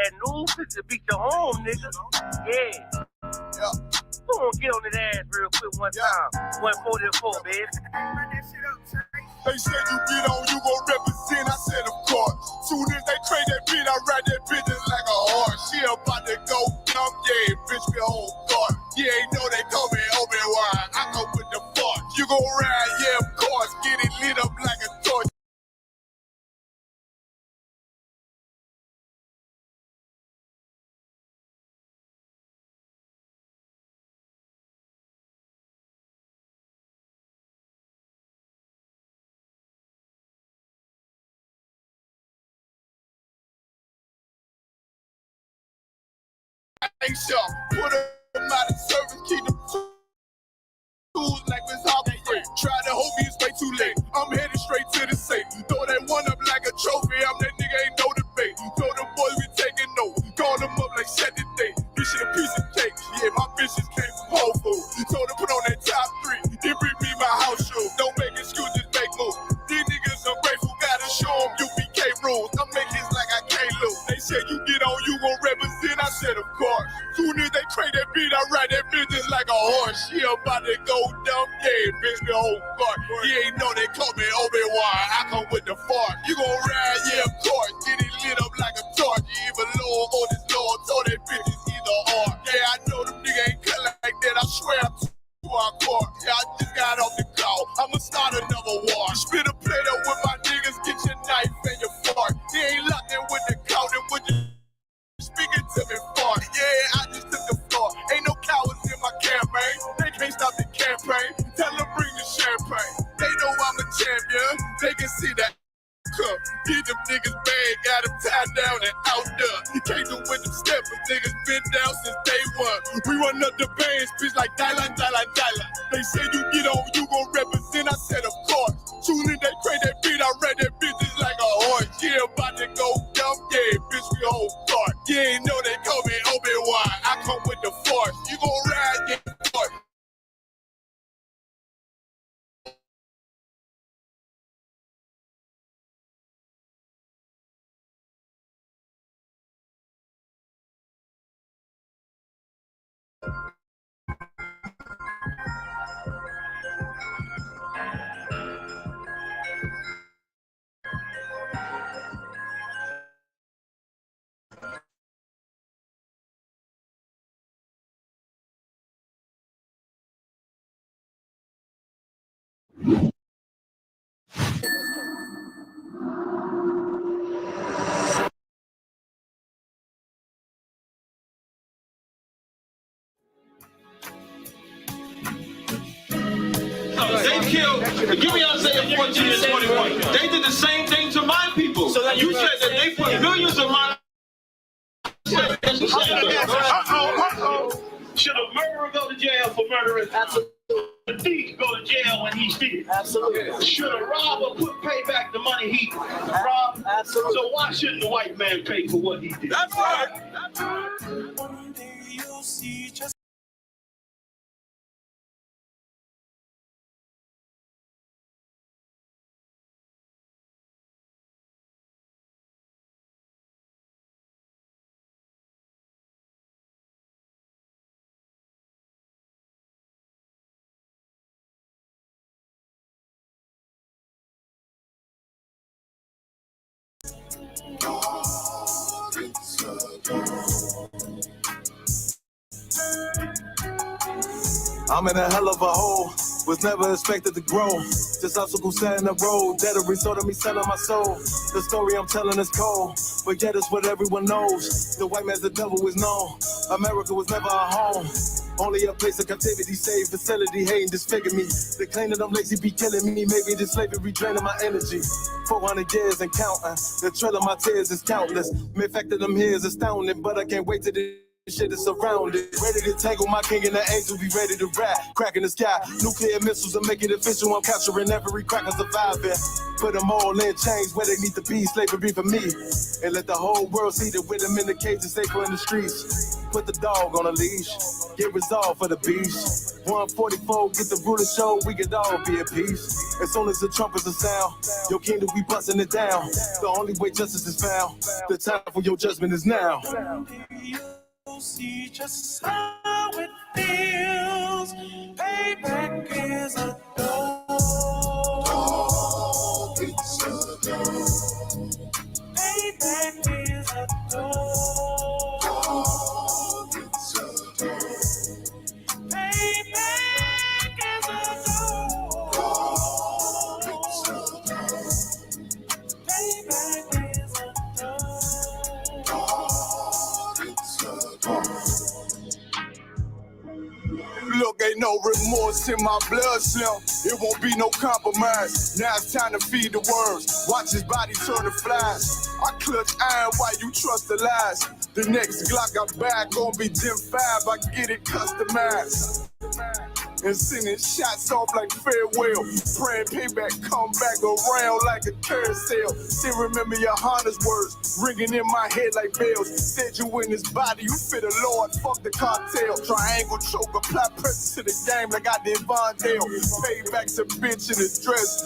bad news. This will beat your home, nigga. Yeah. Go on, get on his ass real quick one time. 144, baby. They said you get on, you gon' represent. I said, of course. Soon as they trade that beat, I ride that bitch just like a horse. She about to go dumb, yeah, bitch, me whole guard. Yeah, ain't know they call me Obi-Wan. I come with the force. You gon' ride, yeah, of course. Get it lit up like a torch. Ain't sharp. Put them out of service, keep them tools like it's all free. Try to hold me, it's way too late. I'm headed straight to the safe. Throw that one up like a trophy. I'm that nigga, ain't no debate. Throw them boys, we taking notes. Call them up like set the date. This shit a piece of cake. Yeah, my bitches came from Whole Foods. Told them put on that top 3. Then bring me my house shoes. Don't make excuses, make moves. These niggas ungrateful, gotta show them UPK rules. I'm making this like I can't lose. They said you get on, you gon' represent. I said, of course. Soon as they trade that beat, I ride that bitch just like a horse. She about to go dumb, yeah, bitch, me whole guard. You ain't know they call me Obi-Wan. I come with the fart. You gon' ride, yeah, of course. Get it lit up like a torch. You even low on this Lord, so that bitch is either or. Yeah, I know them niggas ain't cut like that. I swear I'm to our court. Yeah, I just got off the call. I'ma start another war. Spit a plate up with my niggas, get your knife and your fork. They ain't locked in with the count and with the speaking to me fart. Yeah, I just took the floor. Ain't no cowards in my campaign. They can't stop the campaign. Tell them bring the champagne. They know I'm a champion. They can see that cup. Get them niggas bad, got them tied down and out there. You can't do with them steppers. Niggas been down since day one. We run up the bands, bitch like Dylan. They say you get on, you gon' represent. I said, of course. Soon as they create that beat, I read that bitch just like a horse. Yeah, about to go dumb, yeah, bitch, we whole guard. You ain't know they call me Obi-Wan. I come with the force. You gon' ride, yeah, of course. They killed, give me Isaiah 14 and 21. They did the same thing to my people. So you said that they put millions of my. Should a murderer go to jail for murdering? Absolutely. The thief go to jail when he steals? Absolutely. Should a robber pay back the money he robbed? Absolutely. So why shouldn't the white man pay for what he did? That's right. That's right. One day you'll see just. I'm in a hell of a hole, was never expected to grow. Just obstacles set in the road, that a result of me selling my soul. The story I'm telling is cold, but yet it's what everyone knows. The white man's the devil is known. America was never a home, only a place of captivity, safe facility, hating, disfigure me. They claim that I'm lazy, be killing me. Maybe this slavery draining my energy. 400 years and counting, the trail of my tears is countless. The fact that I'm here is astounding, but I can't wait to the Shit is surrounded, ready to tangle my king and the angel, be ready to rap. Cracking the sky, nuclear missiles and make it official. I'm capturing every cracker surviving. Put them all in chains where they need to be, slavery for me. And let the whole world see that with them in the cages, safer in the streets. Put the dog on a leash, get resolved for the beast. 144, get the ruler show, we could all be at peace. As soon as the trumpets are sound, your kingdom we busting it down. The only way justice is found, the time for your judgment is now. See just how it feels. Payback is a dog. It's a dog. Payback is a dog. It's a dog. Payback is a dog. It's a dog. Payback is a Look, ain't no remorse in my blood, Slim. It won't be no compromise. Now it's time to feed the worms. Watch his body turn to flies. I clutch iron while you trust the lies. The next Glock I buy gon' be Gen 5. I get it customized. And sending shots off like farewell. Praying payback come back around like a carousel. Still remember your Honda's words ringing in my head like bells. Said you in his body, you fit a Lord, fuck the cartel. Triangle choke, apply pressure to the game like I did Vondale. Payback's a bitch in a dress.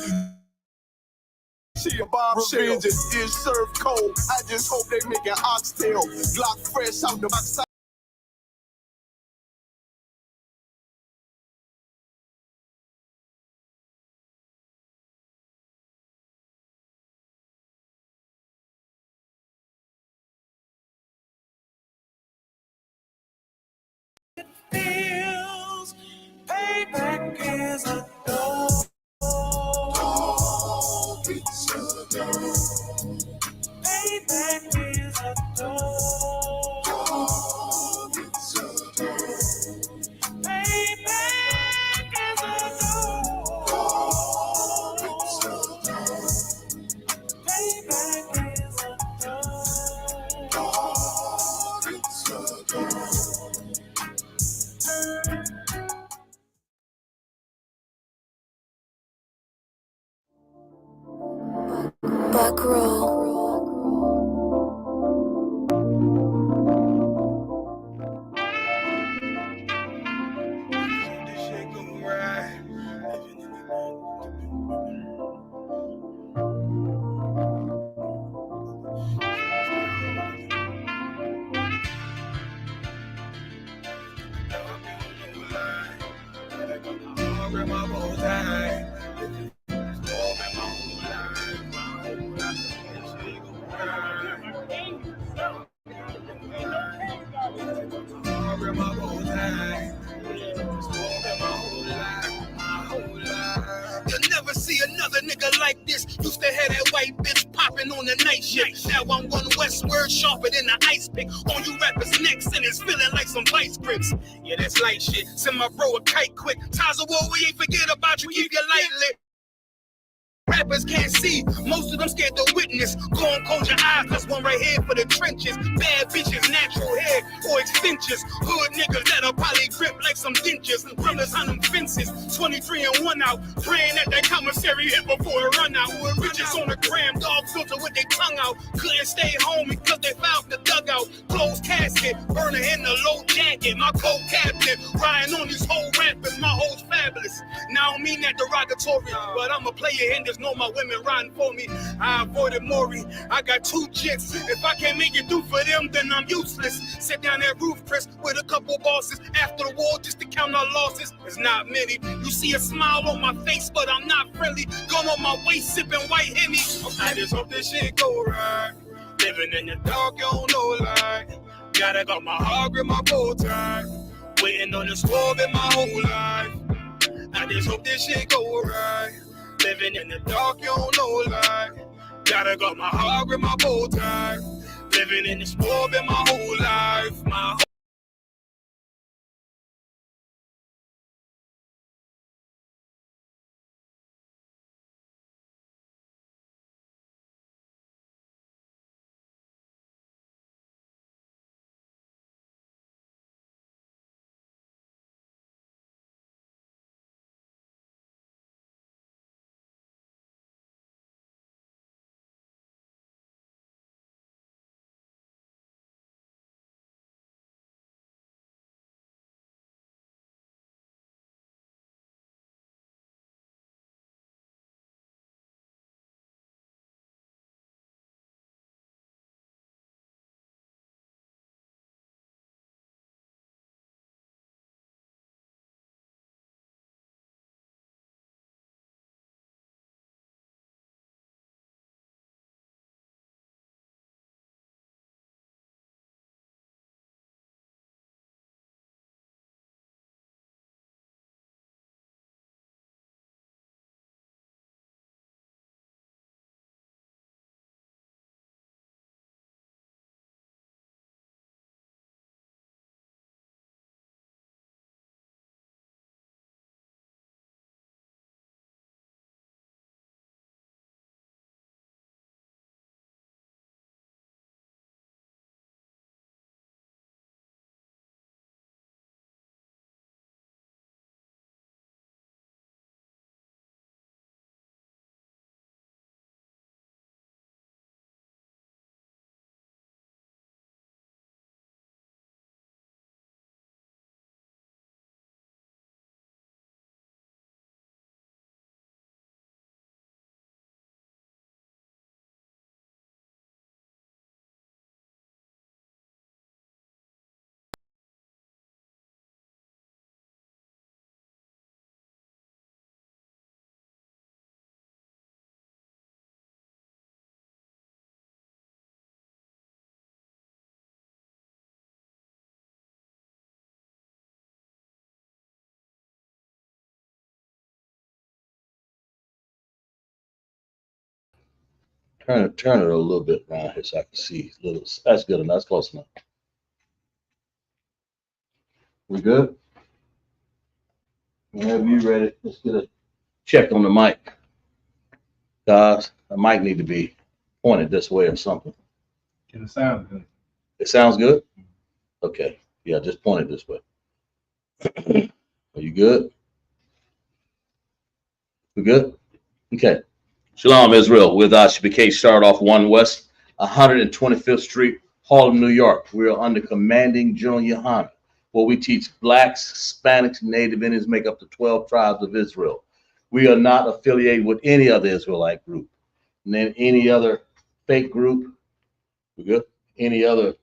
She a bombshell. Revenge is served cold. I just hope they make an oxtail. Glock fresh out the box. feels. Payback is a dog. It's a dog. Payback is a dog. It's a dog. Payback is a dog. It's a dog. Payback is a dog. It's a dog. Buck roll. You'll never see another nigga like this. Used to have that white bitch popping on the night shift. Now I'm one westward sharper than the ice pick. On you rappers' necks and it's feeling like some vice grips. Yeah, that's light shit. Send my bro a kite quick. Times of war, we ain't forget about you. Keep your light lit. Rappers can't see, most of them scared to witness. Go and close your eyes, that's one right here for the trenches. Bad bitches, natural hair, or extensions. Hood niggas that'll probably grip like some dentures. Brothers on them fences, 23 and 1 out. Praying that that commissary hit before it run out. Bitches on the gram, dog filter with their tongue out. Couldn't stay home because they found the dugout. Closed casket, burner in the low jacket. My co-captain, riding on these whole rappers. My hoes fabulous. Now I don't mean that derogatory, but I'm a player in this. Know my women riding for me. I avoided Maury. I got 2 jits. If I can't make it through for them, then I'm useless. Sit down at roof, Chris, with a couple bosses. After the war, just to count our losses. There's not many. You see a smile on my face, but I'm not friendly. Gun on my waist, sipping white Henny. I just hope this shit go right. Living in the dark, you don't know lie. Gotta got my heart with my bow tie. Waiting on the swerve in my whole life. I just hope this shit go right. Living in the dark, you don't know lie. Gotta got my heart with my bow tie. Living in the sport in my whole life. My turn it a little bit around here so I can see a little. That's good enough. That's close enough. We good? Whenever you ready, let's get a check on the mic. Guys, the mic need to be pointed this way or something. It sounds good. It sounds good? Okay. Yeah, just point it this way. Are you good? We good? Okay. Shalom, Israel. With ISUPK, start off 1 West, 125th Street, Harlem, New York. We are under commanding General Yohana, where we teach blacks, Hispanics, Native Indians make up the 12 tribes of Israel. We are not affiliated with any other Israelite group. And then any other fake group, we good? Any other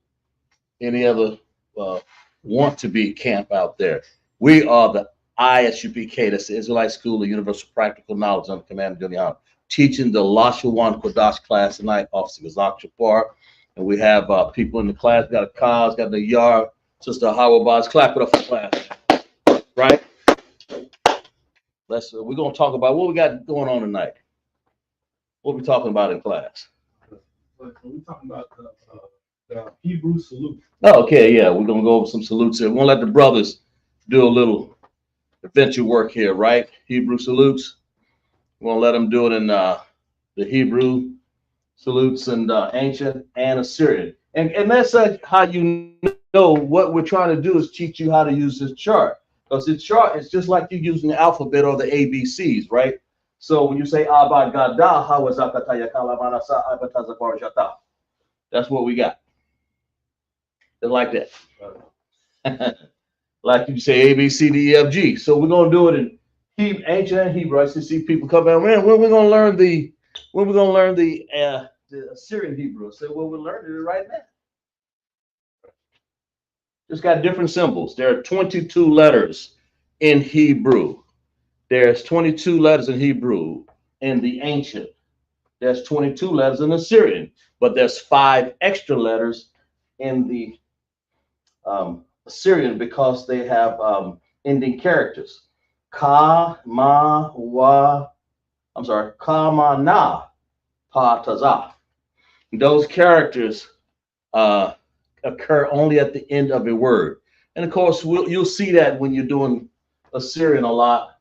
want to be camp out there. We are the ISUPK, that's the Israelite School of Universal Practical Knowledge under command of General Yohana, teaching the LASHAWAN QADASH class tonight, Officer Gazak Shapar. And we have people in the class, got a cause, got the yard, Sister Hawabaz. Clap it up for class. Right? We're gonna talk about what we got going on tonight. What we talking about in class? We're talking about the Hebrew salute. Oh, okay, yeah, we're gonna go over some salutes here. We're gonna let the brothers do a little adventure work here, right? Hebrew salutes. We're gonna let them do it in the Hebrew salutes and ancient and Assyrian. And that's how you know what we're trying to do is teach you how to use this chart. Because this chart is just like you using the alphabet or the ABCs, right? So when you say Abagada, that's what we got. Just like that. Like you say A, B, C, D, E, F, G. So we're gonna do it in ancient and Hebrew. I see people come out, man, when we're gonna learn the Assyrian Hebrew. I say, well, we're learning it right now. Just got different symbols. There are 22 letters in Hebrew. There's 22 letters in Hebrew in the ancient. There's 22 letters in Assyrian, but there's 5 extra letters in the Assyrian because they have ending characters. Ka, ma, wa, ka, ma, na, pa, tazah. Those characters occur only at the end of a word. And of course, you'll see that when you're doing Assyrian a lot.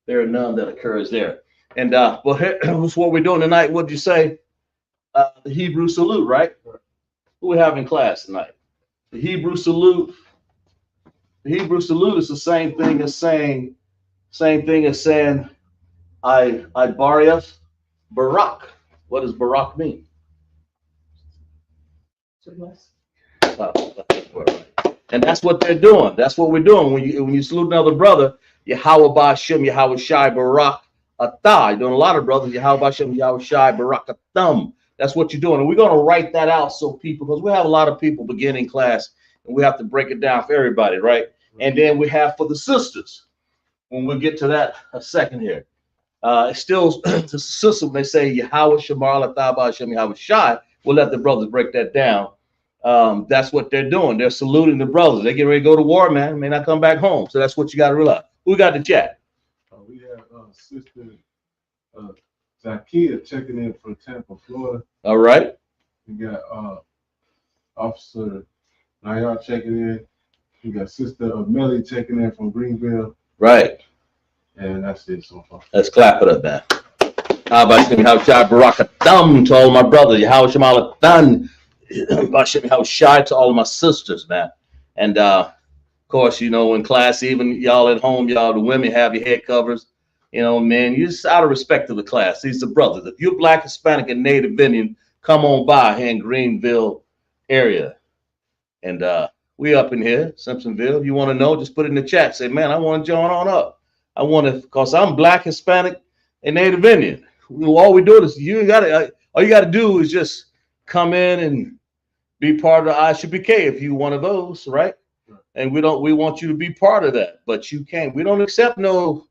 There are none that occurs there. And well, here's what we're doing tonight. What'd you say? The Hebrew salute, right? Who we have in class tonight? The Hebrew salute. The Hebrew salute is the same thing as saying I Bariath Barak. What does Barak mean? And that's what they're doing. That's what we're doing. When you salute another brother, Yahweh Ba'Shem, Yahweh Shai Barak Atah. You're doing a lot of brothers, Yahweh Ba'Shem, Yahweh Shai Barak Atam. That's what you're doing. And we're going to write that out so people, because we have a lot of people beginning class, and we have to break it down for everybody, right? And then we have for the sisters, when we get to that a second here. It's still the sister, when they say Yahweh Shamar Atah Ba'Shem, Yahweh Shai, we'll let the brothers break that down. That's what they're doing. They're saluting the brothers. They get ready to go to war, man. May not come back home. So that's what you got to realize. Who got the chat? We have Sister Zakia checking in from Tampa, Florida. All right. We got Officer Nayar checking in. We got Sister Melly checking in from Greenville. Right. And that's it so far. Let's clap it up, man. How about you? How Shai Barakatam to all my brothers. How Shamalatan. How Shai to all of my sisters, man. And of course, you know, in class, even y'all at home, y'all, the women have your head covers. You know, man, you just out of respect to the class. These are brothers. If you're Black, Hispanic, and Native Indian, come on by here in Greenville area. And we up in here, Simpsonville. If you want to know, just put it in the chat. Say, man, I want to join on up. I want to, because I'm Black, Hispanic, and Native Indian. All we do is all you got to do is just come in and be part of the ISUPK if you one of those, right? And we want you to be part of that, but you can't. We don't accept no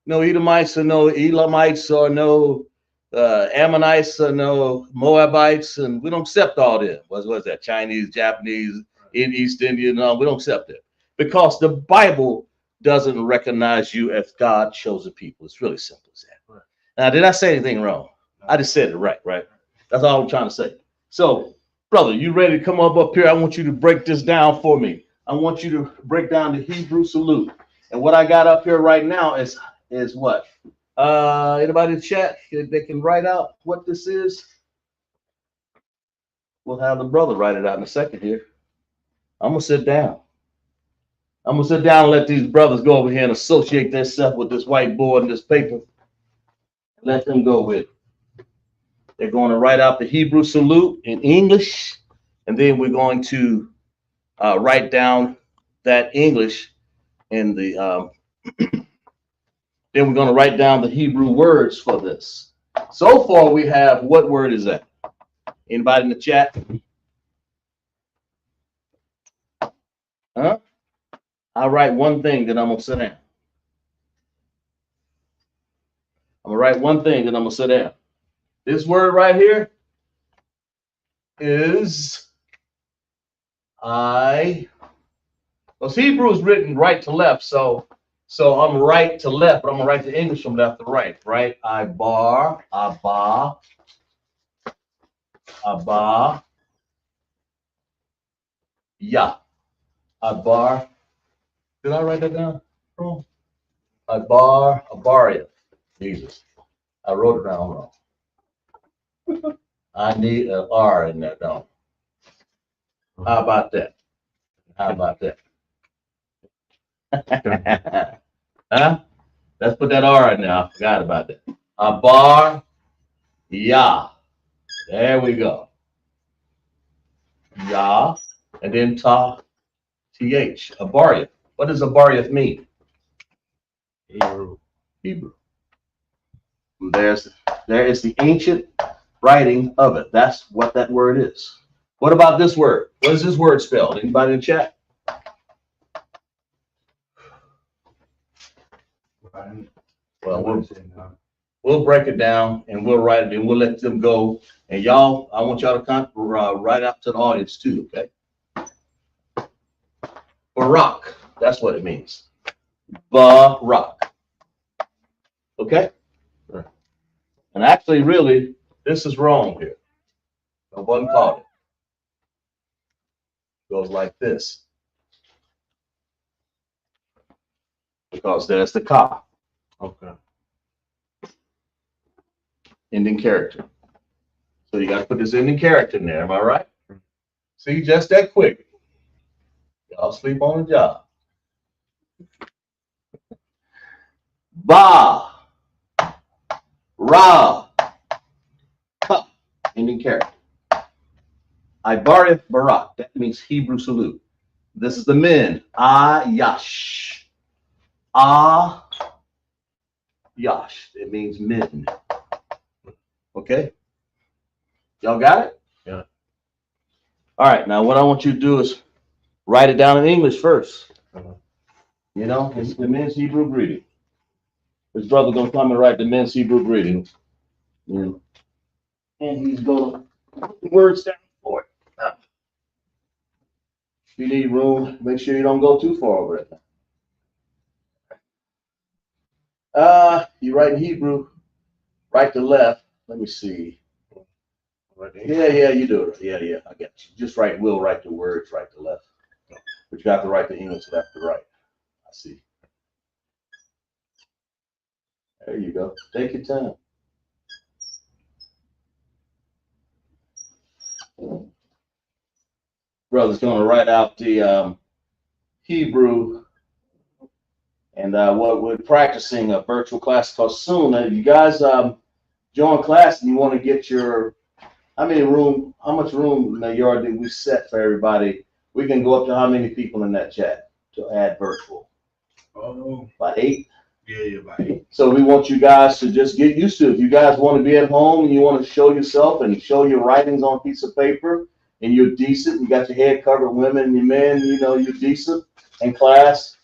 Edomites or no Elamites or no Ammonites or no Moabites, and we don't accept all them. What's that? Chinese, Japanese, East Indian. No, we don't accept it because the Bible doesn't recognize you as God's chosen people. It's really simple as that. Right. Now, did I say anything wrong? No. I just said it right. That's all I'm trying to say. So, brother, you ready to come up here? I want you to break this down for me. I want you to break down the Hebrew salute. And what I got up here right now is what? Anybody in the chat, they can write out what this is? We'll have the brother write it out in a second here. I'm going to sit down. I'm going to sit down and let these brothers go over here and associate themselves with this whiteboard and this paper. Let them go with it. They're going to write out the Hebrew salute in English, and then we're going to write down that English in the, then we're going to write down the Hebrew words for this. So far, we have, what word is that? Anybody in the chat? Huh? I'll write one thing, then I'm going to sit down. I'm going to write one thing, then I'm going to sit down. This word right here is because Hebrew is written right to left, so I'm right to left, but I'm going to write the English from left to right, right? Ibar, Abba, Abba, Ya. Abar. Did I write that down wrong? Abar, Abaria. Jesus. I wrote it down wrong. I need an R in there, don't I? How about that? How about that? Huh? Let's put that R in there. I forgot about that. Abar, Ya. There we go. Ya. And then Ta. TH, Abariyah. What does Abariyah mean? Hebrew. Hebrew. There is the ancient writing of it. That's what that word is. What about this word? What is this word spelled? Anybody in the chat? Well, we'll break it down and we'll write it and we'll let them go. And y'all, I want y'all to write out to the audience too, okay? Barak, that's what it means. Barak. Okay? Right. And actually, really, this is wrong here. No one caught it. It goes like this. Because there's the ka. Okay. Ending character. So you got to put this ending character in there, am I right? See, just that quick. Y'all sleep on the job. Ba, Ra, Ka, ending character. Ibarith Barak, that means Hebrew salute. This is the men. Ayash. Yash, it means men. Okay? Y'all got it? Yeah. All right, now what I want you to do is write it down in English first. You know, it's the men's Hebrew greeting. His brother's gonna come and write the men's Hebrew greeting. And he's gonna put the words down for it. If you need room, make sure you don't go too far over it. You write in Hebrew, right to left. Let me see. Yeah, you do it. Yeah, I got you. Just write, we'll write the words right to left. But you got to write the English left to right. I see. There you go. Take your time. Brother's going to write out the Hebrew. And what we're practicing a virtual class because soon, if you guys join class and you want to get your, how much room in the yard did we set for everybody? We can go up to how many people in that chat to add virtual? Oh, about 8? Yeah, about 8. So we want you guys to just get used to it. If you guys want to be at home and you want to show yourself and show your writings on a piece of paper and you're decent, you got your head covered, women and your men, you know, you're decent in class.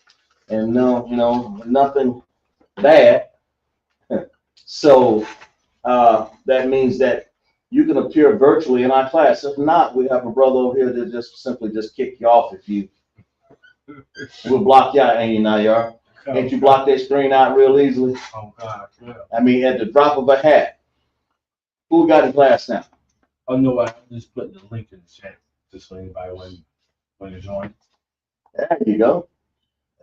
And no, you know, nothing bad. So that means that you can appear virtually in our class. If not, we have a brother over here that just simply kick you off if you. We'll block you out, ain't you, Nayar? Can't you block that screen out real easily? Oh God, yeah. I mean, at the drop of a hat. Who got in class now? Oh no, I just put the link in the chat just so anybody when you join. There you go.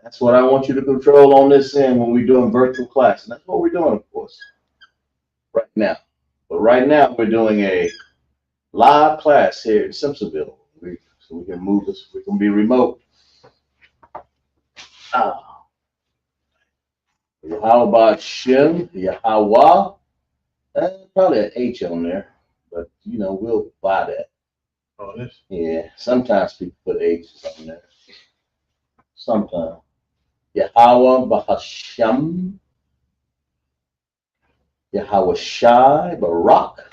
That's what I want you to control on this end when we're doing virtual class. And that's what we're doing, of course, right now. But right now, we're doing a live class here in Simpsonville. So we can move this, we can be remote. How about Shem, Yahweh? Probably an H on there, but you know, we'll buy that. Oh, this? Yeah, sometimes people put H's on there. Sometimes. Yahweh Bahasham, Yahweh Shai, Barak.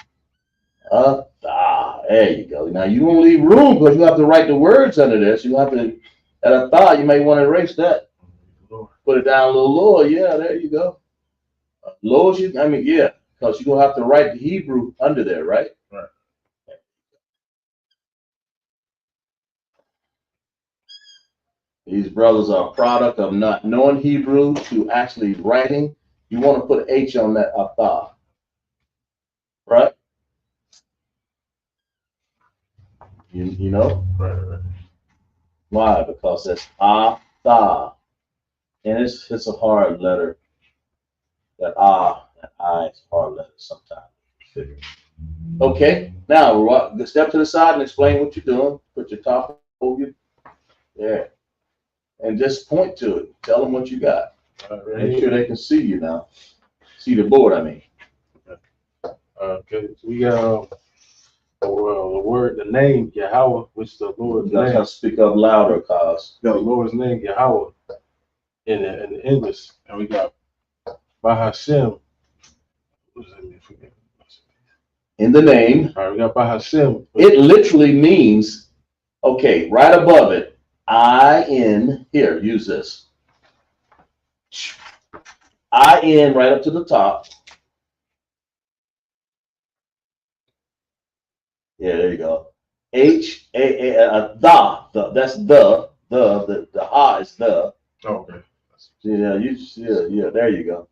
There you go. Now you don't leave room because you have to write the words under this. You have to, at a thought, you may want to erase that. Put it down a little lower. Yeah, there you go. Lower, yeah, because you're going to have to write the Hebrew under there, right? Right. These brothers are a product of not knowing Hebrew to actually writing. You want to put H on that atah, right? You know? Right. Why? Because that's atah. And it's a hard letter. That I is a hard letter sometimes. Okay, now step to the side and explain what you're doing. Put your top over you. Yeah. And just point to it. Tell them what you got. Make sure they can see you now. See the board, I mean. Okay, so we got the word, the name Yahweh, which is the Lord's name. You have to speak up louder, cause the Lord's name Yahweh in the English, and we got Bahashem. What does that mean? In the name. All right, we got Bahashem. It literally means, okay, right above it. I-N, here, use this. I-N right up to the top. Yeah, there you go. H-A-A, that's the ha is the. Oh, okay. Yeah, there you go.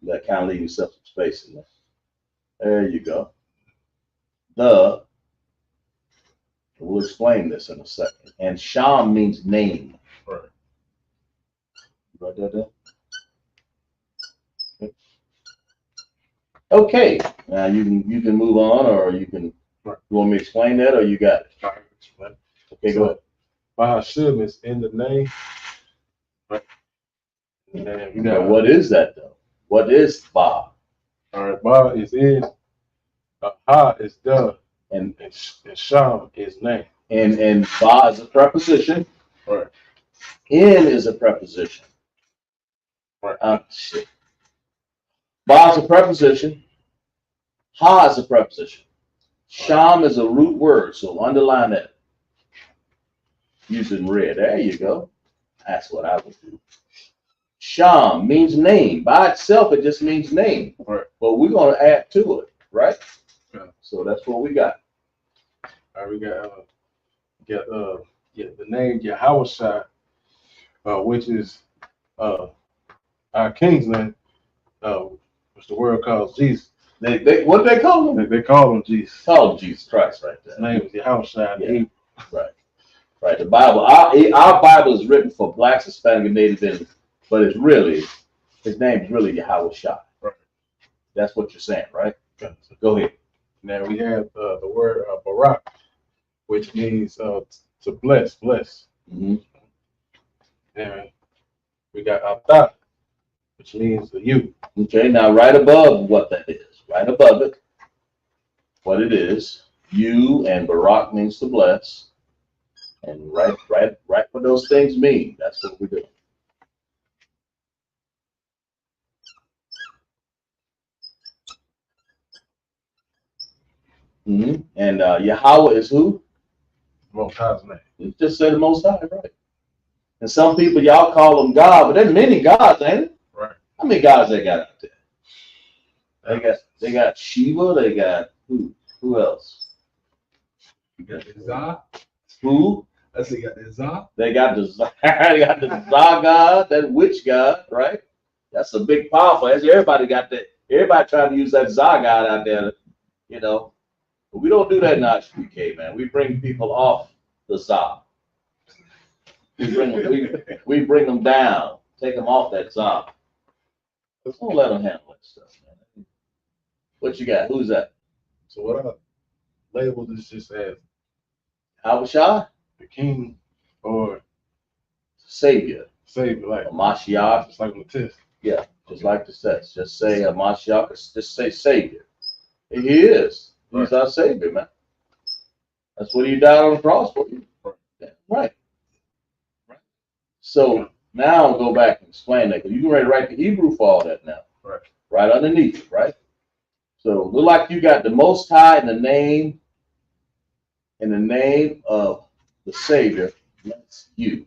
That kind of leave yourself some space in there. There you go. We'll explain this in a second. And Sham means name. Right. Right there. Okay. Now you can move on, or you can. Right. You want me to explain that, or you got it? All right, explain. Okay, go ahead. Bahashem is in the name. Right. And then we got, what is that though? What is Ba? All right, Ba is in. Ha is the. And Sham is name. And Ba is a preposition. Right. In is a preposition. Right. Shit. Ba is a preposition. Ha is a preposition. Sham is a root word, so underline that. Using red. There you go. That's what I would do. Sham means name. By itself, it just means name. Right. But we're going to add to it, right? Yeah. So that's what we got. All right, we got the name Yahweh, which is our king's name, which the world calls Jesus. What do they call him? They call him Jesus. Call him Jesus Christ, right there. His name is Yahweh. Yeah. Right. The Bible, our Bible is written for Blacks, Hispanic, and Native Indians, but it's really, his name is really Yahweh Shai. Right. That's what you're saying, right? Okay. So go ahead. Now we have the word Barak, which means to bless. Mm-hmm. And we got Atah, which means the you. Okay, now right above what that is, right above it, what it is, you, and Barak means to bless. And right what those things mean. That's what we're doing. Mm-hmm. And Yahweh is who? Most High's name. You just said the Most High, right? And some people, y'all call them God, but there's many gods, ain't it? Right. How many gods they got out there? They got Shiva. They got who? Who else? You got the Zah. Who? I say you got the Zah. They got the Zah god, that witch god, right? That's a big powerful. Everybody got that. Everybody trying to use that Zah god out there, you know. But we don't do that in ISUPK, man. We bring people off the Zah. We bring them down, take them off that Zah. Don't let them handle that stuff, man. What you got? Who's that? So what I label this just as Al-Bashar? the king or Savior. savior, like A Mashiach. just like on the test. Yeah, just like the sets. Just say a Mashiach, just say Savior. And he is. He's our Savior, man. That's what he died on the cross for you. Yeah, right. So now I'll go back and explain that, because you can write the Hebrew for all that now. Right underneath it, right? So look like you got the Most High in the name of the Savior. That's you.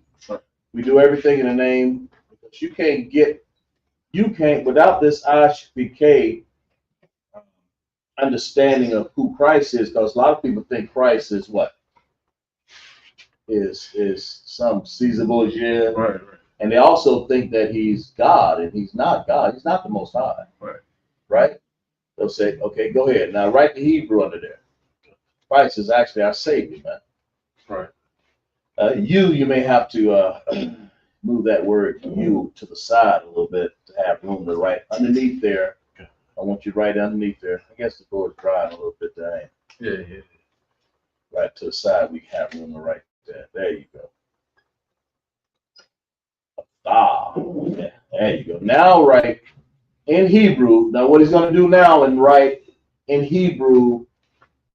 We do everything in the name, because you can't without this ISUPK understanding of who Christ is, because a lot of people think Christ is what? Is some Caesar Borgia. Right. And they also think that he's God, and he's not God. He's not the Most High. Right? They'll say, okay, go ahead. Now write the Hebrew under there. Christ is actually our Savior, man. Right. You may have to move that word you to the side a little bit to have room to write underneath there. I want you to write underneath there. I guess the board's drying a little bit there. Yeah. Right to the side, we have room to write there. There you go. Yeah, there you go. Now write in Hebrew. Now what he's going to do now and write in Hebrew,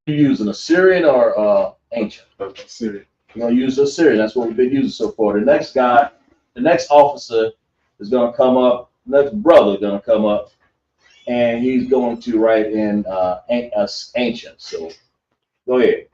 you using Assyrian or ancient? Assyrian. You're going to use Assyrian. That's what we've been using so far. The next guy, the next officer is going to come up, the next brother is going to come up, and he's going to write in ancient. So go ahead.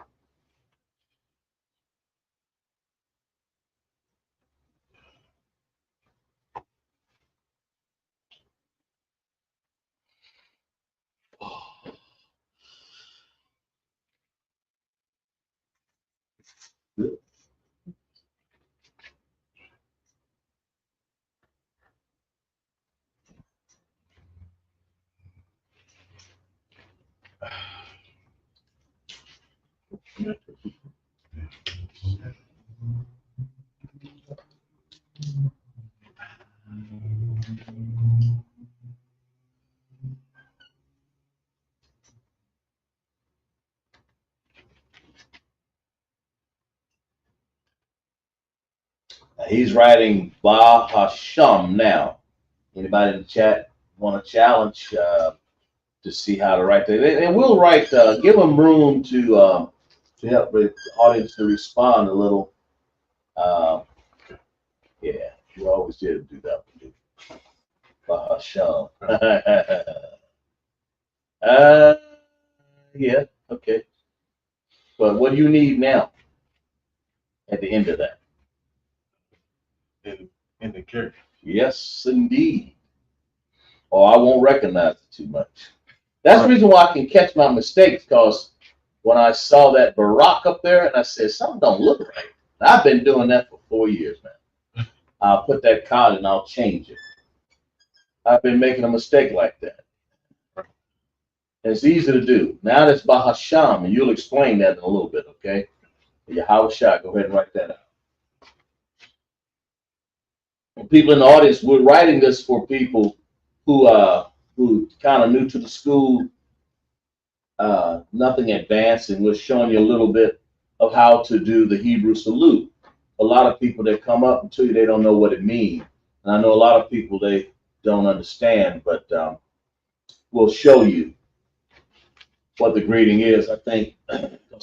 He's writing Ba Hasham now. Anybody in the chat want to challenge to see how to write that? And we'll write, give them room to help the audience to respond a little. Yeah, you always did do that. Ba Hasham. Yeah, okay. But what do you need now at the end of that? In the character. Yes, indeed. Or I won't recognize it too much. That's the reason why I can catch my mistakes, because when I saw that Barack up there and I said, something don't look right. And I've been doing that for 4 years, man. I'll put that card and I'll change it. I've been making a mistake like that. And it's easy to do. Now that's Bahasham, and you'll explain that in a little bit, okay? Yahweh, go ahead and write that out. People in the audience, we're writing this for people who kind of new to the school, nothing advanced, and we're showing you a little bit of how to do the Hebrew salute. A lot of people that come up to you, they don't know what it means. And I know a lot of people, they don't understand, but we'll show you what the greeting is. I think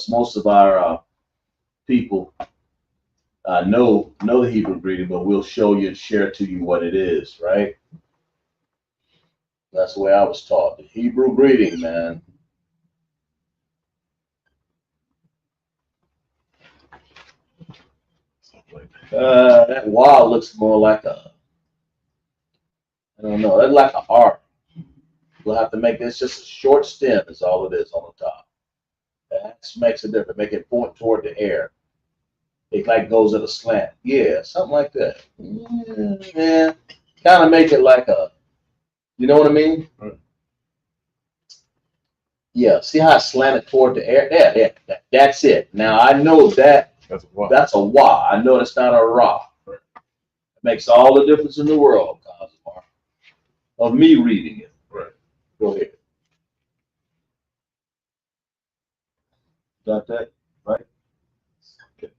most of our people know the Hebrew greeting, but we'll show you and share to you what it is, right? That's the way I was taught. The Hebrew greeting, man. That Y looks more like a, I don't know, that's like an R. We'll have to make this just a short stem is all it is on the top. That makes a difference. Make it point toward the air. It like goes at a slant. Yeah, something like that. Yeah. Kind of make it like a, you know what I mean? Right. Yeah, see how it's slanted toward the air? There, that's it. Now I know that that's a wah. I know it's not a ra. It makes all the difference in the world, Cosmar, of me reading it. Right. Go ahead. Got that? Right? Okay.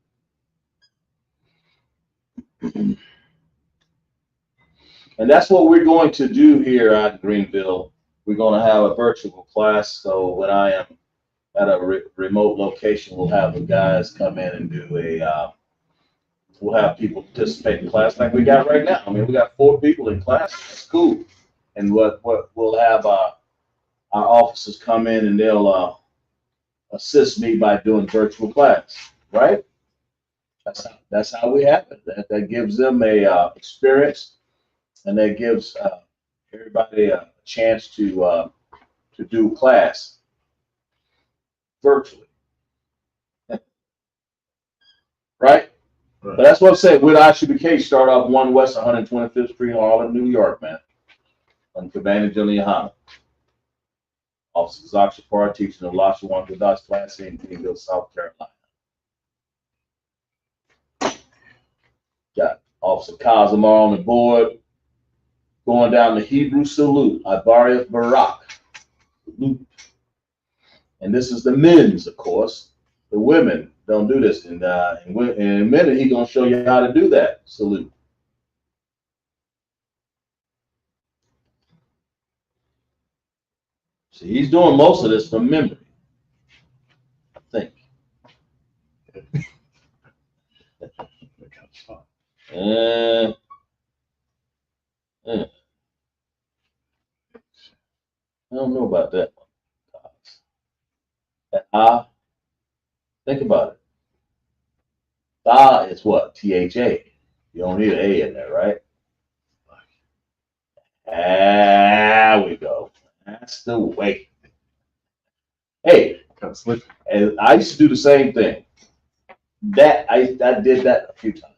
And that's what we're going to do here at Greenville. We're going to have a virtual class. So when I am at a remote location, we'll have the guys come in and do we'll have people participate in class like we got right now. I mean, we got 4 people in class. It's cool. And what we'll have our officers come in and they'll assist me by doing virtual class, right? That's how we have it. That gives them a experience, and that gives everybody a chance to do class virtually, right? But that's what I'm saying. With ISUPK, start off 1 West 125th Street, Harlem, New York, man. On Cabana Juliana. Officer Zakshapar teaching the LASHAWAN QADASH class in Greenville, South Carolina. Got Officer Kazamar on the board. Going down the Hebrew salute, Ibariyah Barak. Salute. And this is the men's, of course. The women don't do this. And in a minute, he's going to show you how to do that salute. See, he's doing most of this from memory, I think. I don't know about that one. That think about it. Tha is what? T-H-A. You don't need an A in there, right? There we go. That's the way. Hey, and I used to do the same thing. I did that a few times.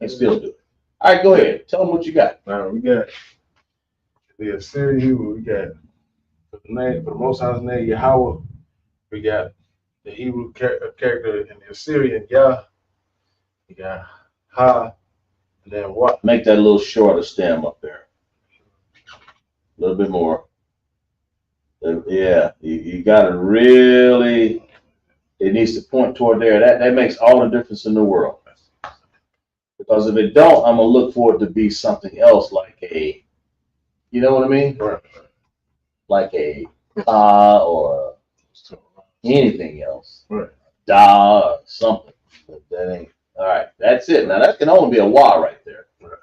I still do it. All right, go ahead. Tell them what you got. We got the Assyrian Hebrew. We got for the Most High's name Yahweh. We got the Hebrew character in the Assyrian Yah. We got Ha, and then what? Make that a little shorter stem up there. A little bit more. Yeah, you got to really, it needs to point toward there. That makes all the difference in the world. Because if it don't, I'm going to look for it to be something else like a, you know what I mean? Right. Like a or anything else. Right. Da or something. But that ain't, all right, that's it. Now that can only be a wah right there. Right.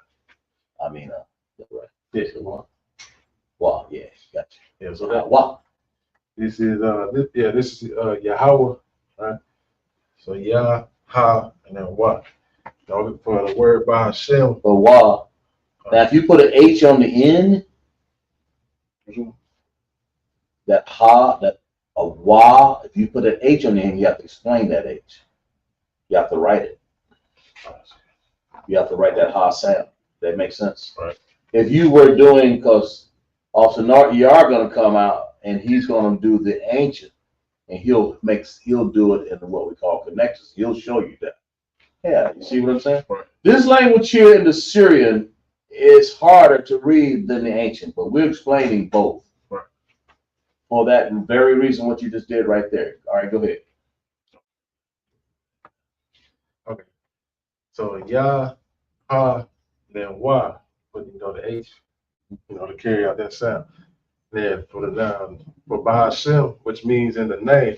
I mean, right. Yeah. Wah, yeah, gotcha. Yeah, so that wah. This is this is Yahweh, right? So Yah, Ha, and then what? Don't look for the word by Hashem. But wah. Now if you put an H on the end, that ha, that a wah, if you put an H on the end, you have to explain that H. You have to write it. You have to write that ha sound. That makes sense? Right. If you were doing, because Officer Yar going to come out and he's going to do the ancient, and he'll do it in what we call connections. He'll show you that. Yeah, you see what I'm saying? Right. This language here in the Syrian is harder to read than the ancient, but we're explaining both. Right. For that very reason, what you just did right there. All right, go ahead. Okay. So Yah, Ha, then Wah, but the H, to carry out that sound. Then for the noun, for Bahashem, which means in the name,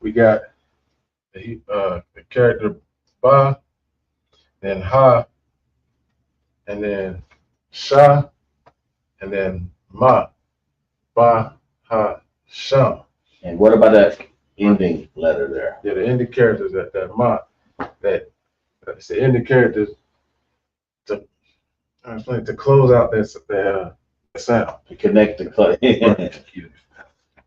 we got the character Ba, then Ha, and then Sha, and then Ma. Ba, Ha, Sham. And what about that ending letter there? Yeah, the ending characters that Ma, that's the ending characters to close out that sound. To connect the cut.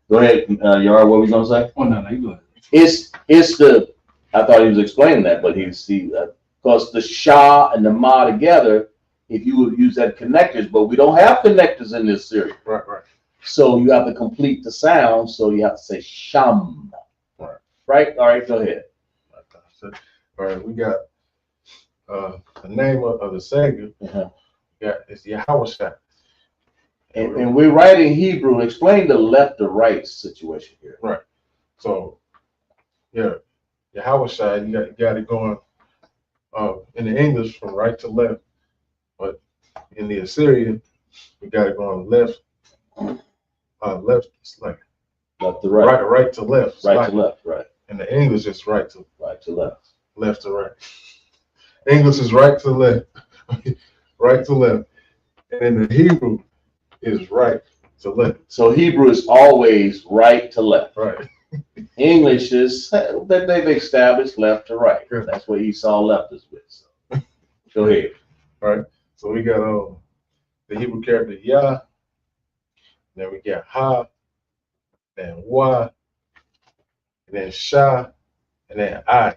Go ahead, Yar, what were you gonna say? Oh no, you go ahead. It's the, I thought he was explaining that, but because the Sha and the Ma together, if you would use that connectors, but we don't have connectors in this series. Right. So you have to complete the sound. So you have to say sham. Right? All right, go ahead. All right, we got the name of the Savior. Yeah, it's Yahweh. And we're writing Hebrew. Explain the left to right situation here. Right. So, yeah, Yahweh, you got it going in the English from right to left, but in the Assyrian, we got it going left, like left to right, right to left, right to left, right. In the English, it's right to left, left to right. English is right to left, right to left, and in the Hebrew is right to left. So Hebrew is always right to left. Right. English is that they've established left to right. That's what Esau left us with. So. Go ahead. All right. So we got the Hebrew character Yah, then we got Ha, then Wa, and then Sha, and then I.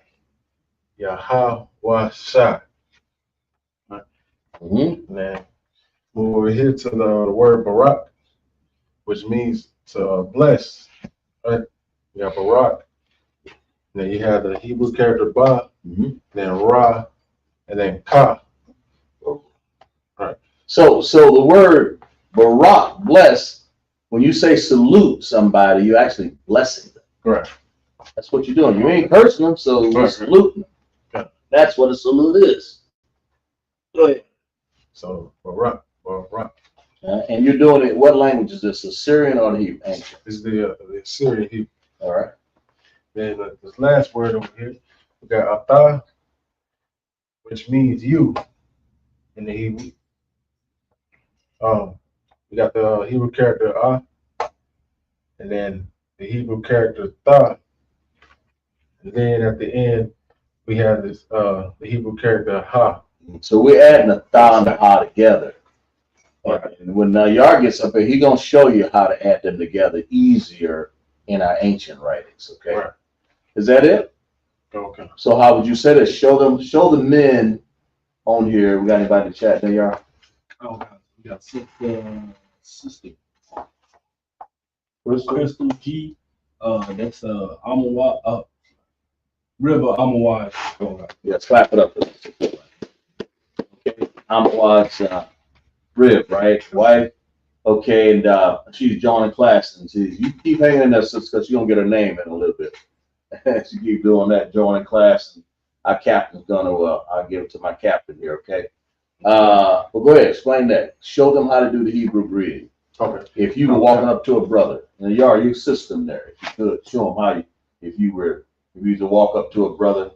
Yahweh Shah. And then move over here to the word Barak, which means to bless. Right? You got Barak. Then you have the Hebrew character Ba, then Ra, and then Ka. Right. So the word Barak, bless, when you say salute somebody, you're actually blessing them. Correct. That's what you're doing. You ain't cursing them, so you're saluting them. That's what a salute is. Go ahead. So, Barak. And you're doing it, what language is this, Assyrian or the Hebrew? Ancient? This is the Assyrian Hebrew. All right. Then this last word over here, we got Atah, which means you in the Hebrew. We got the Hebrew character Ah, and then the Hebrew character Tha, and then at the end, we have this the Hebrew character Ha. So we're adding a Tha and a Ha together. Right. And when Yar gets up here, he's gonna show you how to add them together easier in our ancient writings. Okay. Right. Is that it? Okay. So how would you say this? Show the men on here. We got anybody to chat there, Yar? Oh, we got sister. Crystal G. That's Amawa. River Amawad. Yeah, clap it up. Okay, Amawad's Rib, right? Wife. Okay, and she's joining class, and you keep hanging in there, sis, because you're gonna get her name in a little bit. She keep doing that, joining class, and our captain's gonna. I'll give it to my captain here, okay? Well, go ahead, explain that. Show them how to do the Hebrew greeting. Okay. If you were walking up to a brother, and you are your system there, if you could show them how you, if you used to walk up to a brother,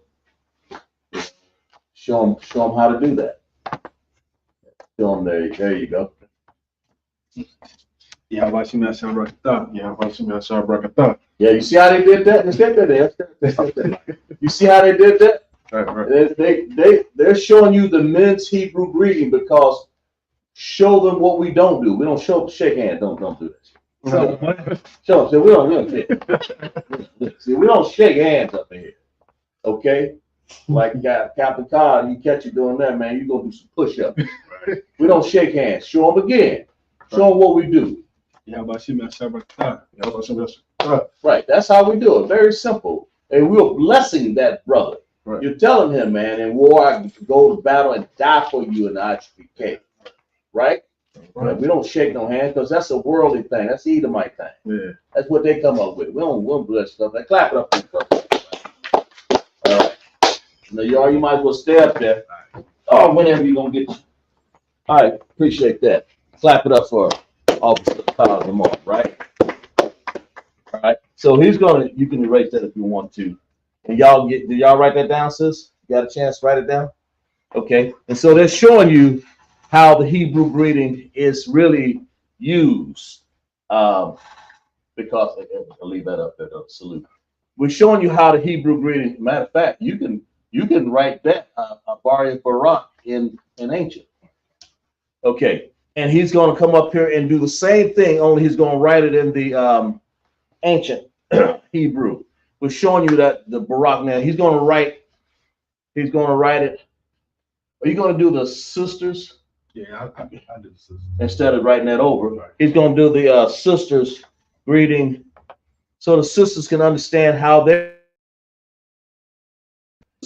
show them how to do that. Show them there you go. Yeah, you see how they did that? You see how they did that? Right. They're showing you the men's Hebrew greeting because show them what we don't do. We don't shake hands. Don't do that. So we don't see, we don't shake hands up in here. Okay? Like Captain Codd, you catch you doing that, man, you're gonna do some push-ups. Right. We don't shake hands. Show them again. Show them what we do. Right. That's how we do it. Very simple. And we're blessing that brother. Right. You're telling him, man, in war I can go to battle and die for you in the ISUPK. Right? Right. We don't shake no hands because that's a worldly thing. That's the Edomite thing. Yeah. That's what they come up with. We don't bless stuff. They clap it up for you. All right. Now you might as well stay up there. Oh, whenever you're gonna get. All right, appreciate that. Clap it up for Officer Kyle Lamar, right? All right. So he's gonna. You can erase that if you want to. And did y'all write that down, sis? You got a chance to write it down? Okay. And so they're showing you how the Hebrew greeting is really used. Because I'll leave that up there, salute. We're showing you how the Hebrew greeting. Matter of fact, you can write that Bari Barak in ancient. Okay, and he's going to come up here and do the same thing, only he's going to write it in the ancient Hebrew. We're showing you that the Barak now. He's going to write it. Are you going to do the sisters? Yeah, I do the sisters. Instead of writing that over. He's going to do the sisters greeting so the sisters can understand how they're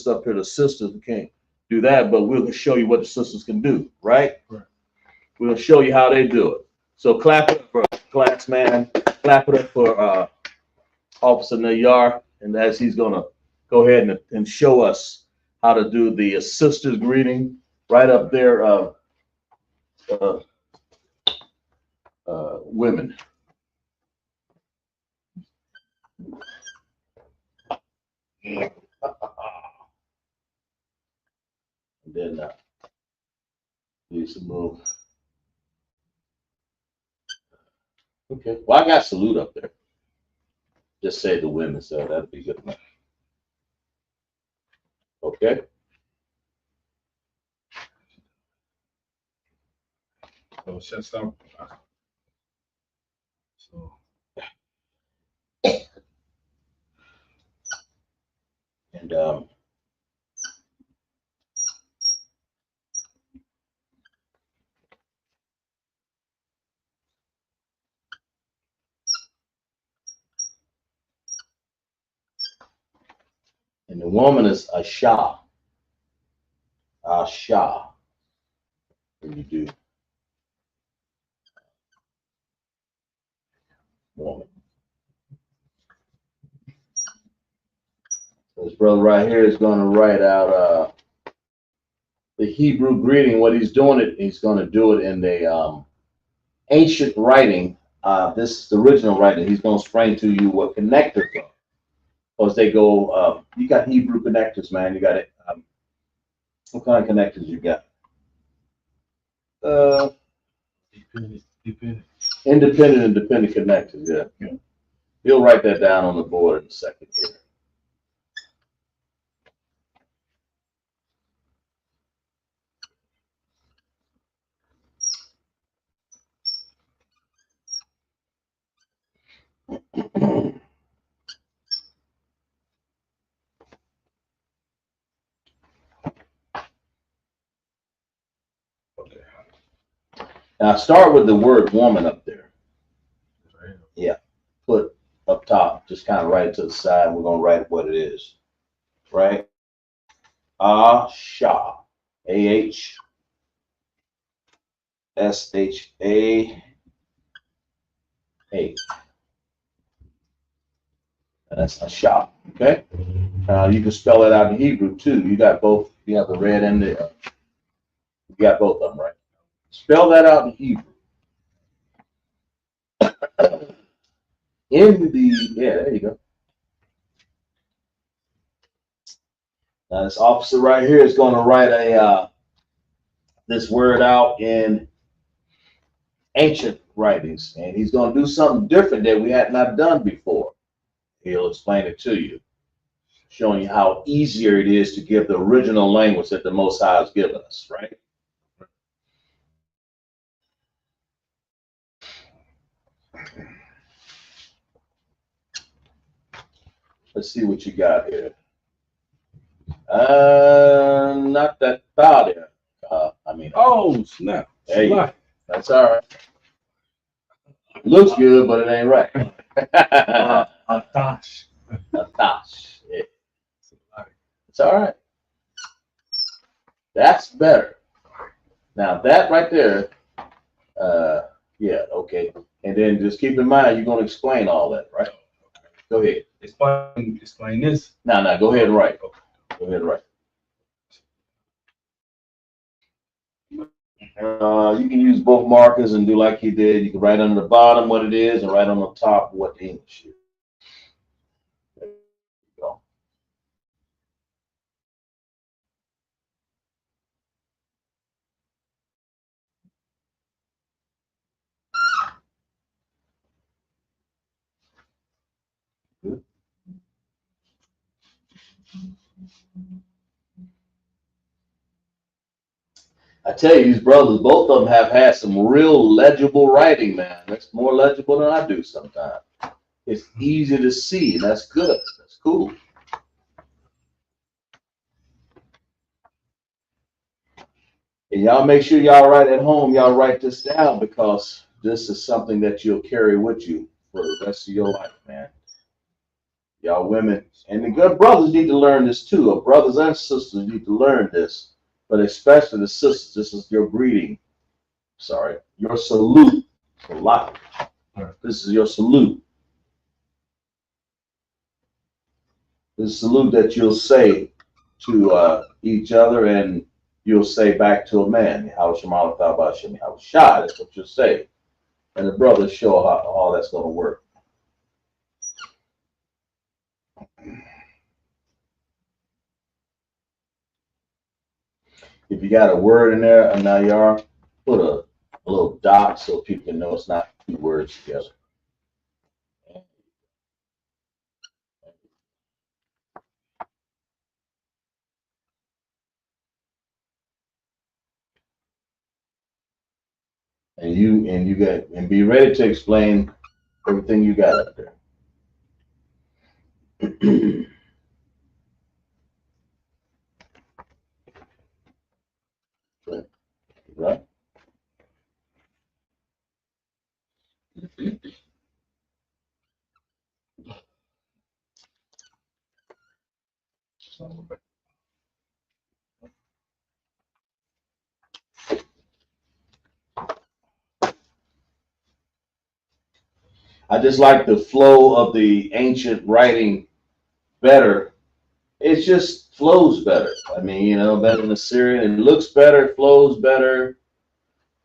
up here. The sisters, we can't do that, but we're going to show you what the sisters can do, right? Right. We're going to show you how they do it. So clap it up for class, man. Clap it up for Officer Nayar, and as he's going to go ahead and show us how to do the sisters greeting right up there, women. And then need some more. Okay. Well, I got salute up there. Just say the women, so that'd be good enough. Okay. So shut stop. So And the woman is Asha. Asha. When you do woman. So this brother right here is going to write out the Hebrew greeting. What he's doing he's going to do it in the ancient writing. This is the original writing. He's going to explain to you what connectors are. Because they go, you got Hebrew connectors, man. You got it. What kind of connectors you got? Independent and dependent connectors, yeah. He'll write that down on the board in a second here. Now start with the word woman up there. Yeah, put up top, just kind of write it to the side, and we're going to write what it is. Right? Asha. A-H-S-H-A. That's Asha. Okay? You can spell it out in Hebrew too. You got both. You have the red and the. You got both of them, right? Spell that out in Hebrew. There you go. Now this officer right here is going to write this word out in ancient writings, and he's going to do something different that we had not done before. He'll explain it to you, showing you how easier it is to give the original language that the Most High has given us, right? Let's see what you got here. Not that thought there. oh snap! There you go. That's all right. Looks good, but it ain't right. Atash. Atash. Yeah. It's all right. That's better. Now that right there, yeah, okay. And then just keep in mind, you're going to explain all that, right? Go ahead. Explain this. No, go ahead and write. Go ahead and write. You can use both markers and do like he did. You can write on the bottom what it is and write on the top what the English is. There you go. Good. I tell you, these brothers, both of them have had some real legible writing, man. That's more legible than I do sometimes. It's easy to see, and that's good. That's cool. And y'all make sure y'all write at home, y'all write this down because this is something that you'll carry with you for the rest of your life, man. Y'all women and the good brothers need to learn this too. Or brothers and sisters need to learn this, but especially the sisters. This is your greeting. Sorry, your salute for life. This is your salute. This salute that you'll say to each other and you'll say back to a man. That's what you'll say. And the brothers show how that's going to work. If you got a word in there, Anayar, put a little dot so people can know it's not two words together. And be ready to explain everything you got up there. Right? I just like the flow of the ancient writing better. It just flows better. I mean, you know, better than Assyrian. It looks better, it flows better.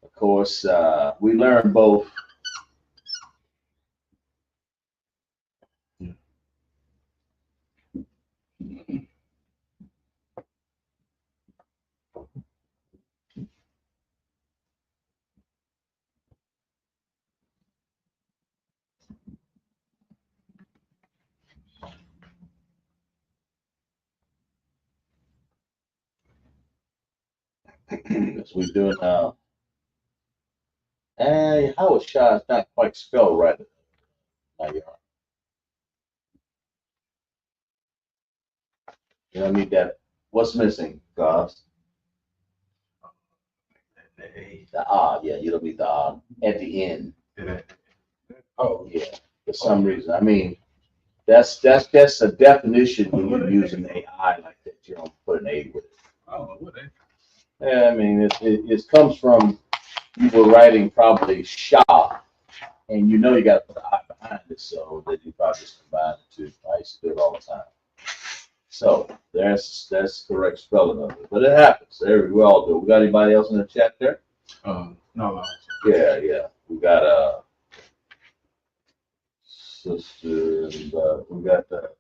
Of course, we learn both. As we do it now. And Howard Shah is not quite spelled right. You don't need that. What's missing, guys? The ah, yeah, you don't need the ah at the end. Oh, yeah. For some reason, I mean, that's a definition when you're using AI like that. You don't put an A with it. Oh, what? Yeah, I mean, it comes from you were writing probably Shah, and you know you got to put an I behind it, so that you probably just combine the two. I used to do it all the time. So that's correct spelling of it, but it happens. We all do. We got anybody else in the chat there? No. Yeah. We got sisters. We got the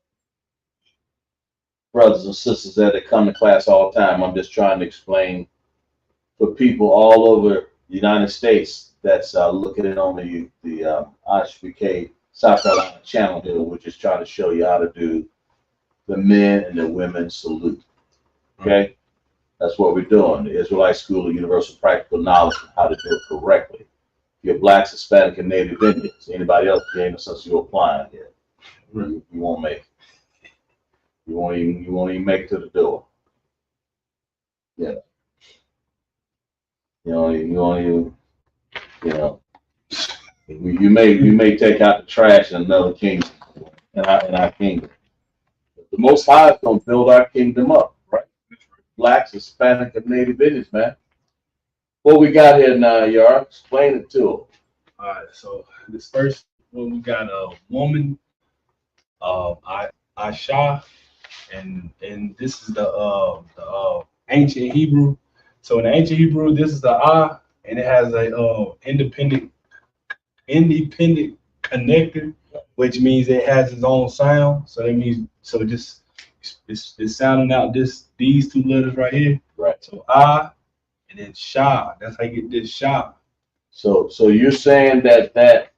brothers and sisters that come to class all the time. I'm just trying to explain for people all over the United States that's looking in on the ISUPK South Carolina channel here. We're just trying to show you how to do the men and the women salute. Okay? That's what we're doing. The Israelite School of Universal Practical Knowledge on how to do it correctly. If you're Blacks, Hispanic, and Native Indians, anybody else, James, since you're applying here, you won't make it. You won't even make it to the door. Yeah. You may take out the trash in another kingdom, in our kingdom. The Most High is going to build our kingdom up, right? Blacks, Hispanic, and Native Indians, man. What we got here now, Yar? Explain it to them. All right, so this first one, we got a woman, Aisha, and this is the ancient Hebrew. So in the ancient Hebrew, this is the ah, and it has a independent connector, which means it has its own sound. So that means it's sounding out these two letters right here. Right. So ah, and then sha. That's how you get this sha. So you're saying that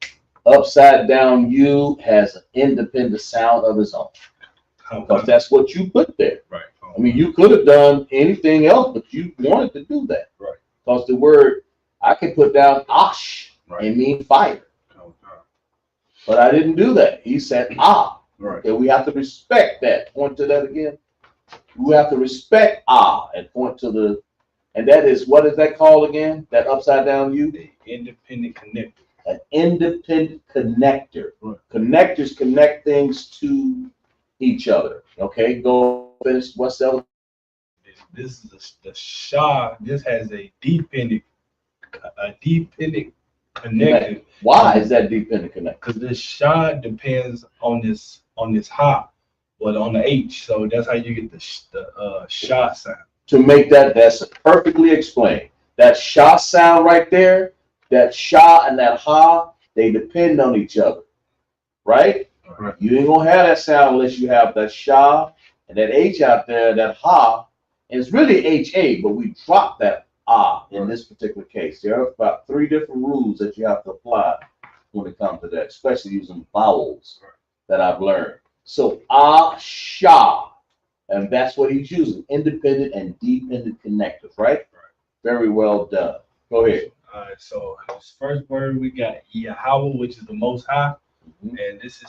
upside down U has an independent sound of its own. Because that's what you put there. Right. I mean, you could have done anything else, but you wanted to do that. Right. Because the word, I could put down ash and mean fire. But I didn't do that. He said ah. Right. And we have to respect that. Point to that again. We have to respect ah and point to And that is, what is that called again? That upside down U? The independent connector. An independent connector. Right. Connectors connect things to each other. Okay, go finish. What's the other? This is the SHA. This has a dependent connector. Why is that dependent connector? Because this SHA depends on this ha, but on the H. So that's how you get the SHA sound. To make that, that's perfectly explained. That SHA sound right there, that SHA and that ha, they depend on each other, right? Right. You ain't gonna have that sound unless you have that SHA and that H out there, that ha, and it's really HA, but we drop that ah in this particular case. There are about 3 different rules that you have to apply when it comes to that, especially using vowels that I've learned. So SHA. And that's what he's using, independent and dependent connectors, right? Very well done. Go ahead. All right, so this first word we got Yahweh, which is the Most High, and this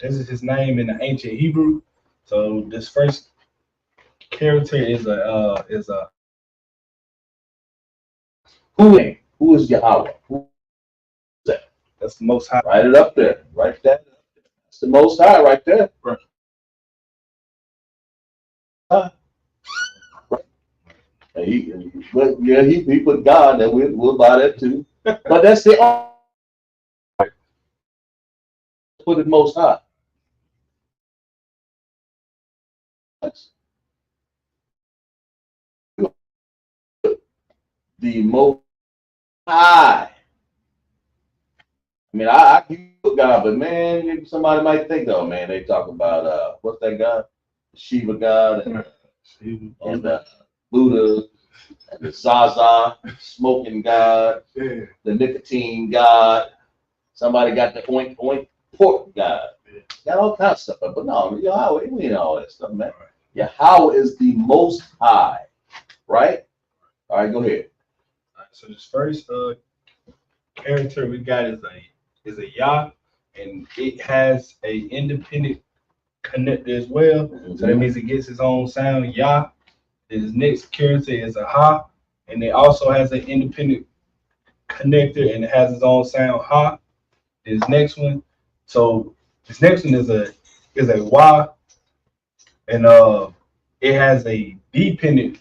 is his name in the ancient Hebrew. So this first character is a Who is Yahweh? Who is that? That's the Most High. Write it up there. Write that. That's the Most High right there. Right. And he put God, and we'll buy that too. But that's the put it Most High. The Most High. I mean, I can put God, but man, somebody might think, oh man, they talk about what's that God? Shiva God and Buddha, and the Zaza, smoking God, the nicotine God. Somebody got the oink oink pork God. Got all kinds of stuff, but no, Yahweh, we ain't all that stuff, man. Yahweh is the Most High, right? All right, go ahead. All right, so this first character we got is a Yah, and it has a independent connector as well. So that means it gets its own sound, Yah. His next character is a Ha, and it also has an independent connector and it has its own sound, Ha. This next one, so this next one is a Y, and it has a dependent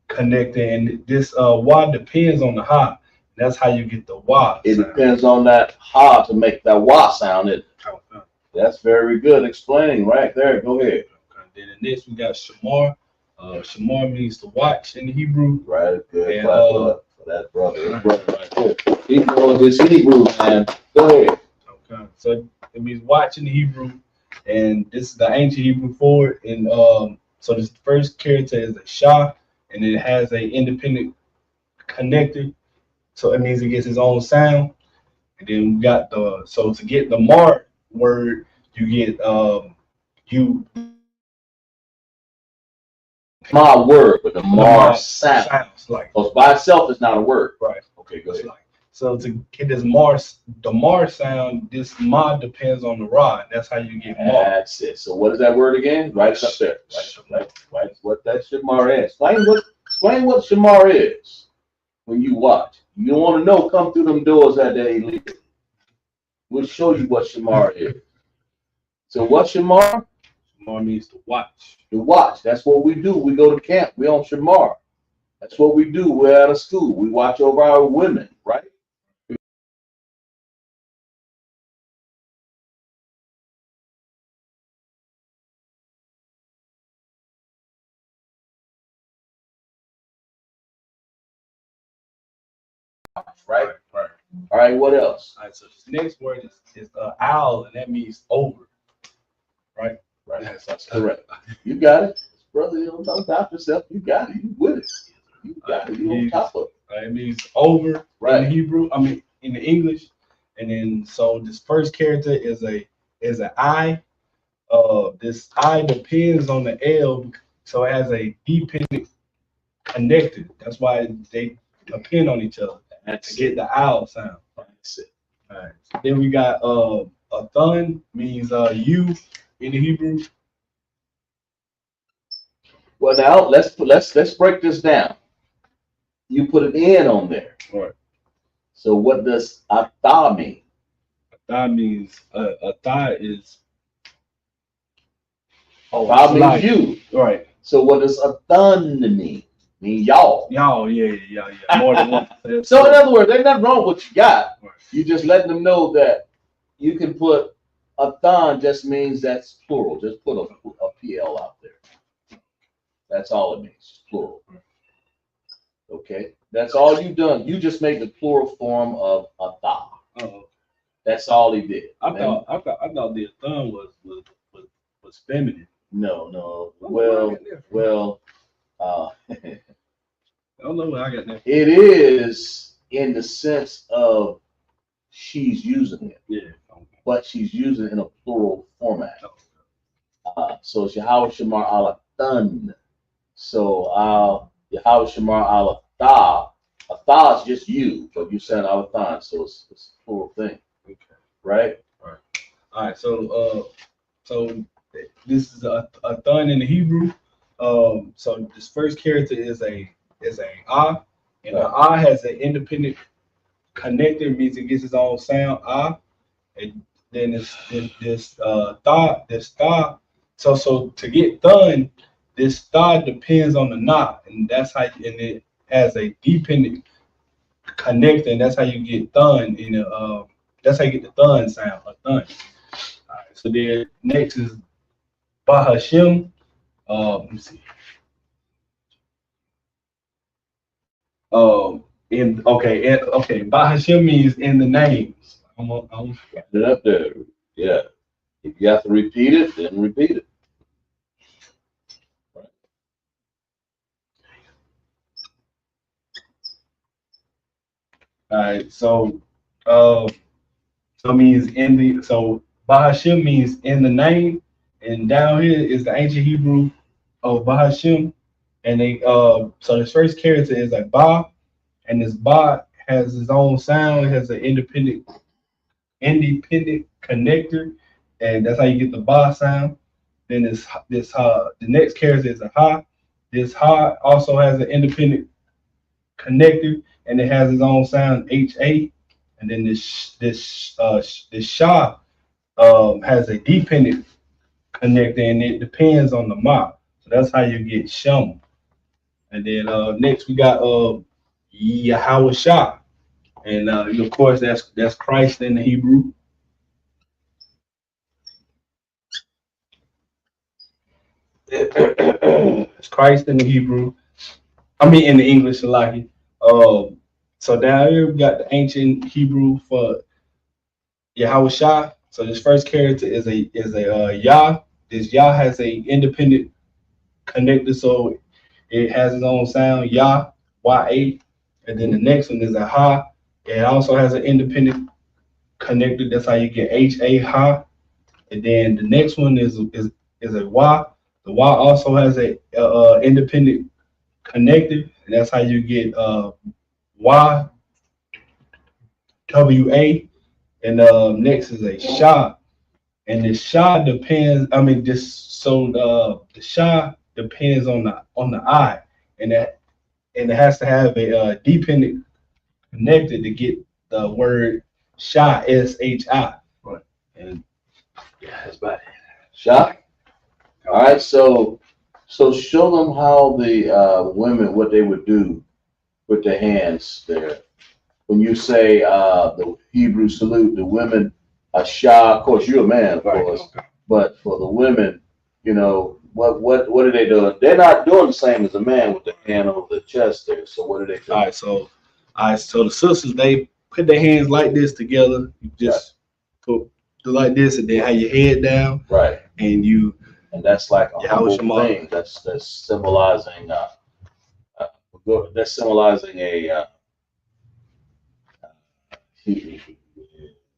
connector, and this Y depends on the Ha. That's how you get the Y. It depends on that Ha to make that Y sound. That's very good explaining right there. Go ahead. Okay. Then the next we got Shamar. Shamar means to watch in Hebrew. Right. Good. And, for that brother right there. He knows his Hebrew, man. Go ahead. Okay. So it means watch in Hebrew, and this is the ancient Hebrew for it. And so this first character is a Shah, and it has an independent connector. So it means it gets its own sound. And then we got so to get the Mar word, you get My word, but the Mar sound. Sounds like, because by itself is not a word. right. Okay, go ahead. So to get this the Mar sound, this Ma depends on the Ra. That's how you get Mar. That's it. So what is that word again? Write it up there. Write what that Shamar is. Explain what Shamar is when you watch. You don't want to know, come through them doors that day illegal. We'll show you what Shamar is. So what Shamar? Shamar means to watch. To watch. That's what we do. We go to camp. We on Shamar. That's what we do. We're out of school. We watch over our women, right? Right. All right. What else? All right. So this next word is owl, and that means over. Right. Right. That's correct. You got it, brother. You don't doubt yourself. You got it. You with it. You got it. You on top of it. It means over Right. in Hebrew. I mean in the English. And then so this first character is an I. This I depends on the L, so it has a dependent connected. That's why they depend on each other to get the owl sound. That's it. All right. Then we got a thun means you in the Hebrew. Well, now let's break this down. You put an N on there. Right. So what does atah mean? That means a thigh is. Atah means like, you. Right. So what does athun mean? Mean y'all. Y'all, yeah. More than one. So in other words, there's nothing wrong with what you got. Right. You just letting them know that you can put athon just means that's plural. Just put a PL out there. That's all it means, plural. Okay, that's all you've done. You just made the plural form of atah. That's all he did. I thought the thumb was feminine. No. Well. I don't know where I got that. It is in the sense of she's using it. Yeah. But she's using it in a plural format. So it's Yahweh Shamar ala thun. So Yahweh Shamar ala tha. Atah is just you, but you said ala thun, so it's a plural thing. Okay. Right? All right. So this is a thun in the Hebrew. So this first character is a ah, and the ah has an independent connector, means it gets its own sound ah, and then this tha. So to get thun, this tha depends on the na, and that's how, and it has a dependent connector, and that's how you get thun in that's how you get the thun sound, a thun. All right, so then next is Bahashim. Let me see. Bahashim means in the names. I'm Get it up there. Yeah. If you have to repeat it, then repeat it. Right. All right. So means in the, so Bahashim means in the name, and down here is the ancient Hebrew of Bahashim, and they so this first character is a ba, and this ba has its own sound. It has an independent connector, and that's how you get the ba sound. Then the next character is a ha. This ha also has an independent connector, and it has its own sound, ha. And then this sha has a dependent connector, and it depends on the ma. So that's how you get shum. And then next we got Yahweh Shah, and of course that's Christ in the Hebrew. It's Christ in the Hebrew. I mean in the English, Salaki. So down here we got the ancient Hebrew for Yahweh Shah. So this first character is a Yah. This Yah has a independent connector, so it has its own sound, Yah, Y-A. And then the next one is a Ha. It also has an independent connector. That's how you get H-A, Ha. And then the next one is a Y. The Y also has a independent connector, and that's how you get Y, W-A. And next is a Shah. And the Shah depends, the Shah depends on the I, and it has to have a dependent connected to get the word Shah, S-H-I. Right. And yeah, that's about it. Shah. All right, so show them how the women, what they would do with their hands there. When you say the Hebrew salute, the women are Shah. Of course, you're a man, of course, but for the women, you know, what are they doing? They're not doing the same as a man with the hand over the chest there. So what are they doing? All right, so the sisters, they put their hands like this together. You just do like this, and then have your head down. Right. And that's like a humble thing. That's symbolizing a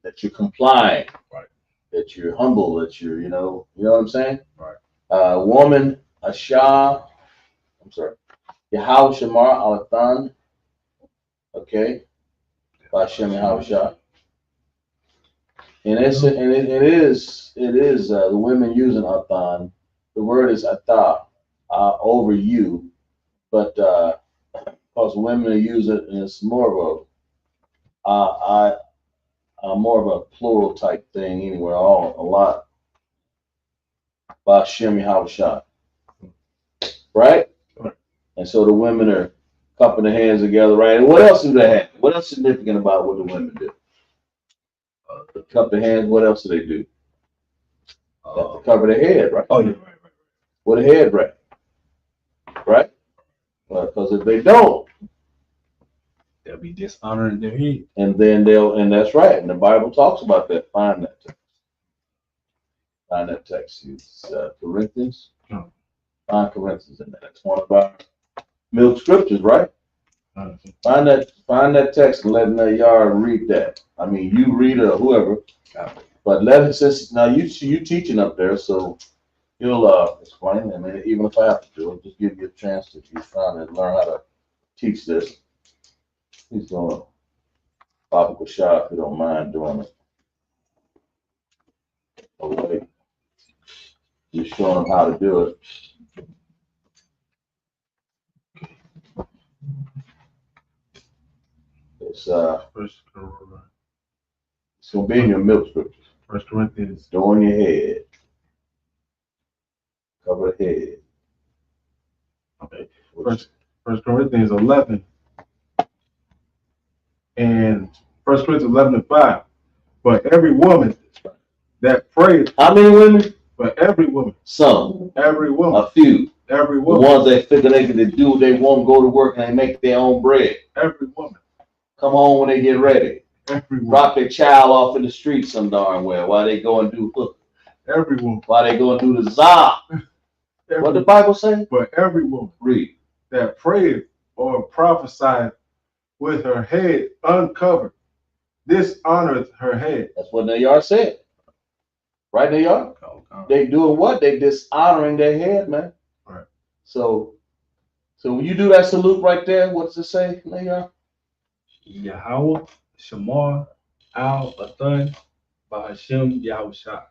that you're complying, right? That you're humble, that you're, you know what I'm saying? Right. Woman, Asha, I'm sorry, Yahweh Shamar Alathan, okay, Hashem Yahweh Shah. And it is the women using Athan. The word is Atah. over you, but because women use it, and it's more of more of a plural type thing anyway. A lot by Shem Yahushua, right? And so the women are cupping their hands together, right? And what else do they have? What else is significant about what the women do? Cup their hands. What else do they do? They have to cover their head, right? Oh yeah, right. With a head wrap, right? Because if they don't, They'll be dishonoring their head. and then and that's right. And the Bible talks about that. Find that text. Find that text. It's Corinthians. No. Find Corinthians in there. That's one of our milk scriptures, right? Find that text and let the yard read that. I mean, you read it or whoever, but let it, since now you teaching up there, so you'll explain. I mean, even if I have to do it, just give you a chance if you're trying to learn how to teach this. He's going to pop a shot if you don't mind doing it. Okay. Just showing them how to do it. It's gonna be in your milk scriptures. 1 Corinthians. Go on your head. Cover the head. Okay. First Corinthians 11 and 1 Corinthians 11:5. But every woman that prays. How many women? But every woman. Some. Every woman. A few. Every woman. The ones that figure they can do what they want, go to work, and they make their own bread. Every woman. Come home when they get ready. Every woman. Drop their child off in the street some darn well while they go and do every woman. While they go and do the zah. What the Bible say? But every woman. Read. That prays or prophesies with her head uncovered, dishonors her head. That's what Nayar said. Right, Nayar? They doing what? They dishonoring their head, man. Right. So when you do that salute right there, what's it say, Nayar? Yahweh, Shamar, Al, Athan, Bahashem, Yahusha.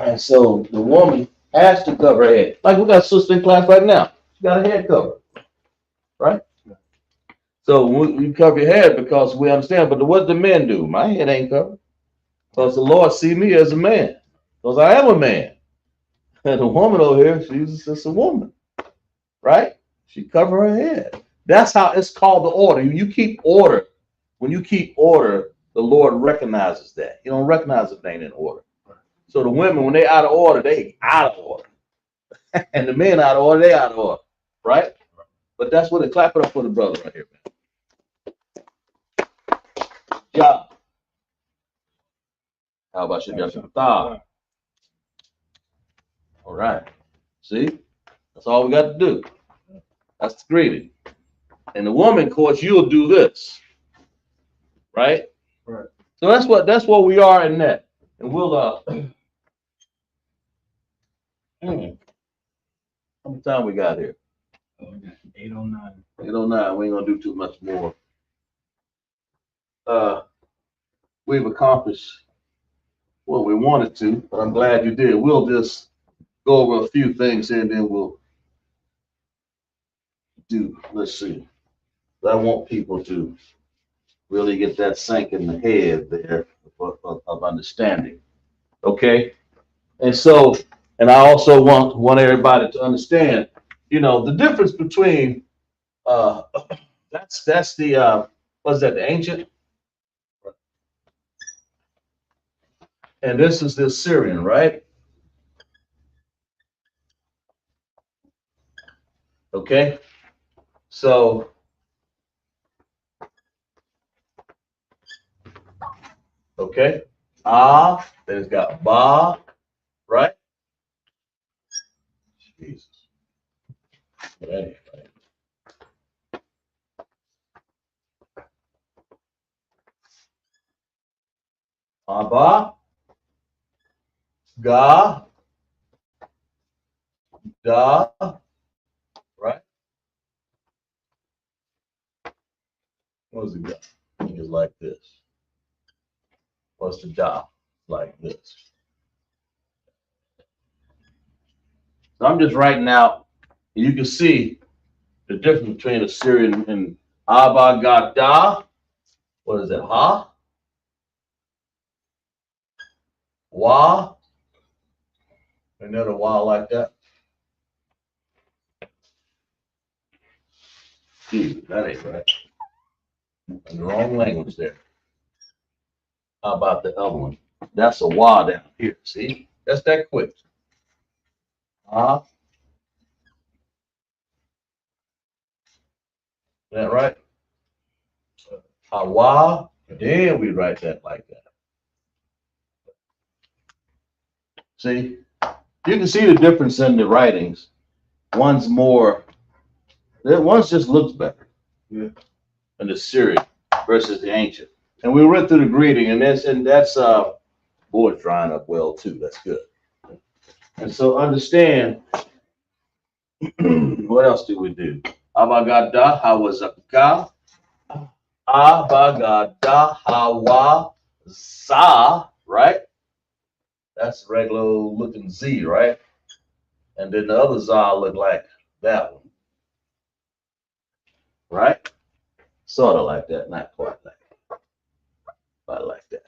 And so the woman has to cover her head. Like we got a sister in class right now. She got her head covered. Right? So we cover your head because we understand. But what do men do? My head ain't covered. Because the Lord see me as a man. Because I am a man. And the woman over here, she's just a woman. Right? She cover her head. That's how it's called the order. You keep order. When you keep order, the Lord recognizes that. You don't recognize if they ain't in order. So the women, when they out of order, they out of order. And the men out of order, they out of order. Right? But that's what it clap it up for the brother right here, man. Job. How about you got your thigh? All right. See? That's all we got to do. That's the greeting. And the woman, of course, you'll do this. Right? Right. So that's what we are in that. And we'll how much time we got here? 809. 809. We ain't gonna do too much more. We've accomplished what we wanted to, but I'm glad you did. We'll just go over a few things here and then we'll let's see. I want people to really get that sank in the head there of understanding. Okay? And so, and I also want everybody to understand, the difference between that's the what's that, the ancient? And this is the Assyrian, right? Okay? So okay, then it's got ba, right? Jesus. Anyway. Ba, ga, da, right? What does it got? It's like this. What's the da? Like this. So I'm just writing out, You can see the difference between a Syrian and Abagada. What is it? Ha? Wa? Another wa like that. Dude, that ain't right. In the wrong language there. How about the other one? That's a wa down here. See? That's that quick. Ah. Is that right? Hawa. Then we write that like that. See? You can see the difference in the writings. One's more, one's just looks better. Yeah. In the Syrian versus the ancient. And we went through the greeting, and that's boy, it's drying up well too. That's good. And so understand, what else do we do? Abagada hawazaka. Abagada hawa za, right? That's a regular looking Z, right? And then the other za look like that one. Right? Sort of like that, not quite like that. But like that.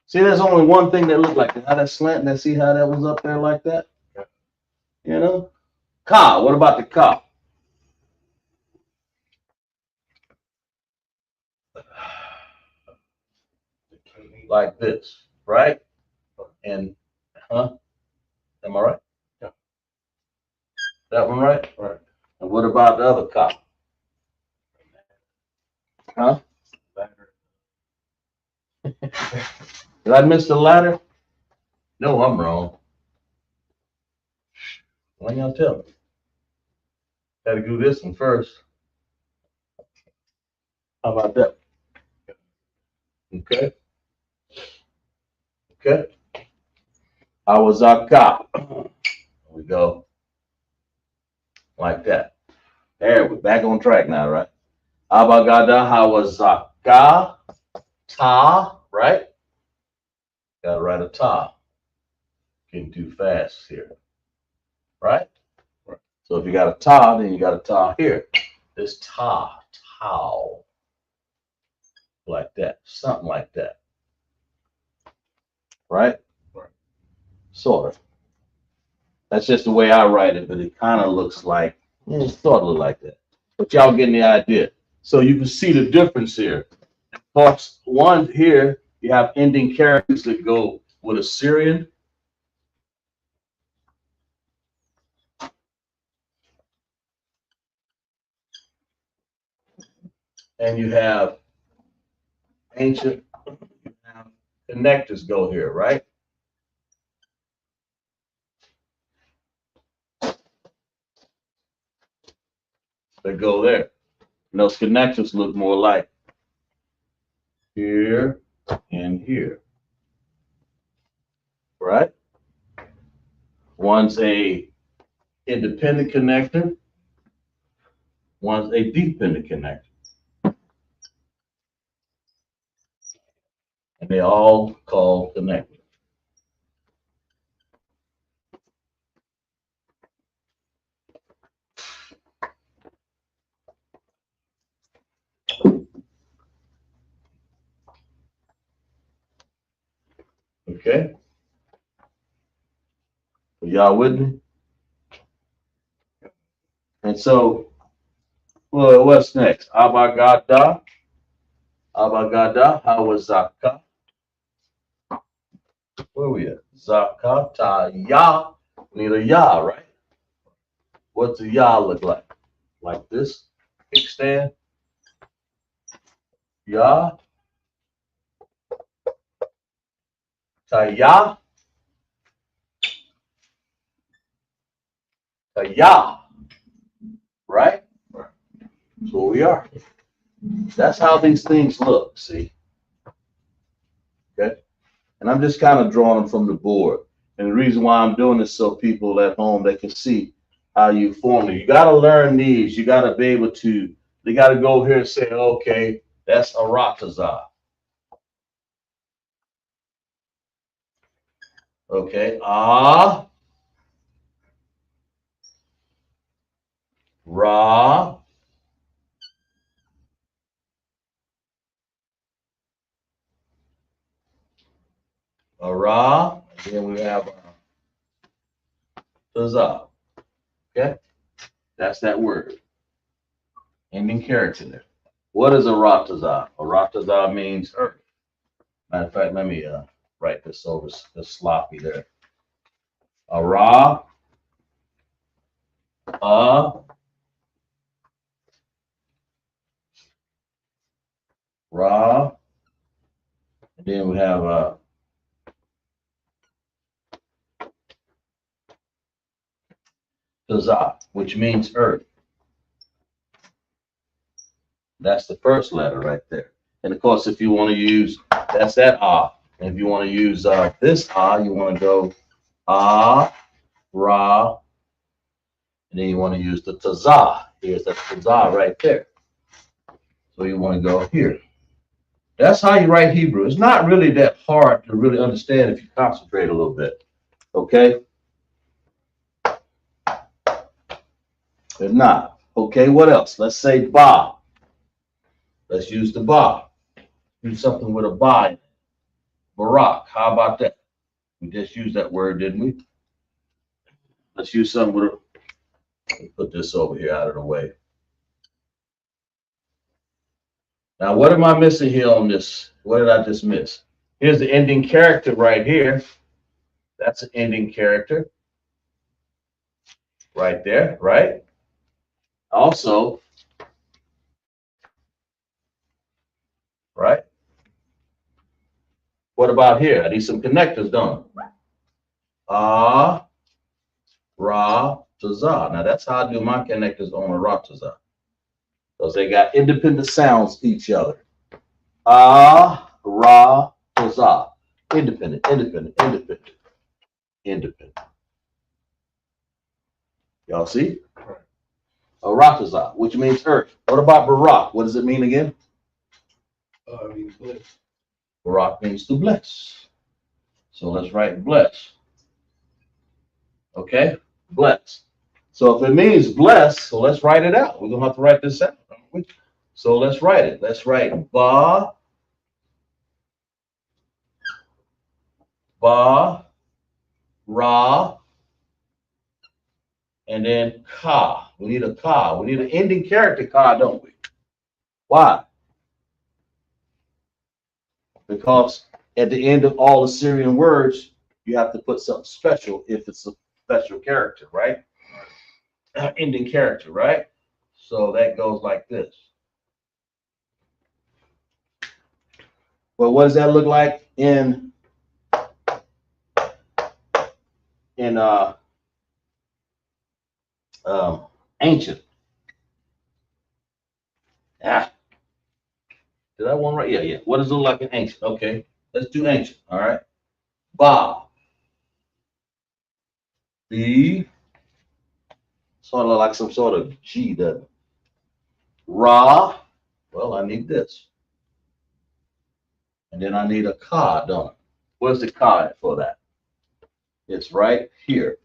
See, there's only one thing that looked like that. How that slant, and see how that was up there like that? You know? Ka, what about the ka? Like this, right? And, huh? Am I right? Yeah. That one right? Right. And what about the other ka? Huh? Did I miss the ladder? No, I'm wrong. Why y'all tell me? Got to do this one first. How about that? Okay. Okay. Awazaka. There we go. Like that. There, we're back on track now, right? Abagada hawazaka. Ta, right? Gotta write a ta. Getting too fast here. Right? So if you got a ta, then you got a ta here. This ta, tau. Like that. Something like that. Right? Sort of. That's just the way I write it, but it kind of looks like, sort of like that. But y'all getting the idea. So you can see the difference here. Parts one here, you have ending characters that go with a Syrian. And you have ancient, you have connectors go here, right? They go there. And those connectors look more like here and here. Right? One's a independent connector. One's a dependent connector. And they all call connected. Okay? Are y'all with me? And so, well, what's next? Abagada. Abagada. Hawazaka. Where we at? Zakata ya. We need a ya, right? What's a ya look like? Like this kickstand. Ya. Ta-ya. Ta-ya. Right? That's where we are. That's how these things look, see? Okay? And I'm just kind of drawing them from the board. And the reason why I'm doing this so people at home, they can see how you form it. You got to learn these. You got to be able to, they got to go here and say, okay, that's a Ratazah. Okay, Ra. A Ra. And then we have Tazah. Okay? That's that word. Ending character there. What is a Ra Tazah? A Ra Tazah means earth. Matter of fact, let me write this over. It's sloppy there. A Ra. Ra. And then we have Tazah, which means earth. That's the first letter right there. And of course, if you want to use, that's that Ah. And if you want to use this Ah, you want to go Ah, Ra, and then you want to use the Tazah. Here's the Tazah right there. So you want to go here. That's how you write Hebrew. It's not really that hard to really understand if you concentrate a little bit. Okay? If not, okay, what else? Let's say Ba. Let's use the Ba. Do something with a Ba in it. Barak. How about that? We just used that word, didn't we? Let's use something with a, let me put this over here out of the way. Now, what am I missing here on this? What did I just miss? Here's the ending character right here. That's an ending character right there, right? Also, right? What about here? I need some connectors, don't I? Ah, Ra, Tazah. Now, that's how I do my connectors on a Ra Tazah. Because they got independent sounds each other. Ah, Ra, Tazah. Independent, independent, independent, independent. Y'all see? A Ra Tazah, which means earth. What about Barak? What does it mean again? It means bless. Barak means to bless. So let's write bless. Okay? Bless. So if it means bless, so let's write it out. We're going to have to write this out. So let's write it. Let's write Ba, Ra, and then Ka. We need a Ka. We need an ending character Ka, don't we? Why? Because at the end of all Assyrian words, you have to put something special if it's a special character, right? Ending character, right? So that goes like this. Well, what does that look like in ancient? Did I want right? Yeah. What does it look like in ancient? Okay, let's do ancient. All right. Ba. B. Sort of like some sort of G, doesn't it? Ra. Well, I need this. And then I need a Ka, don't I? Where's the Ka for that? It's right here.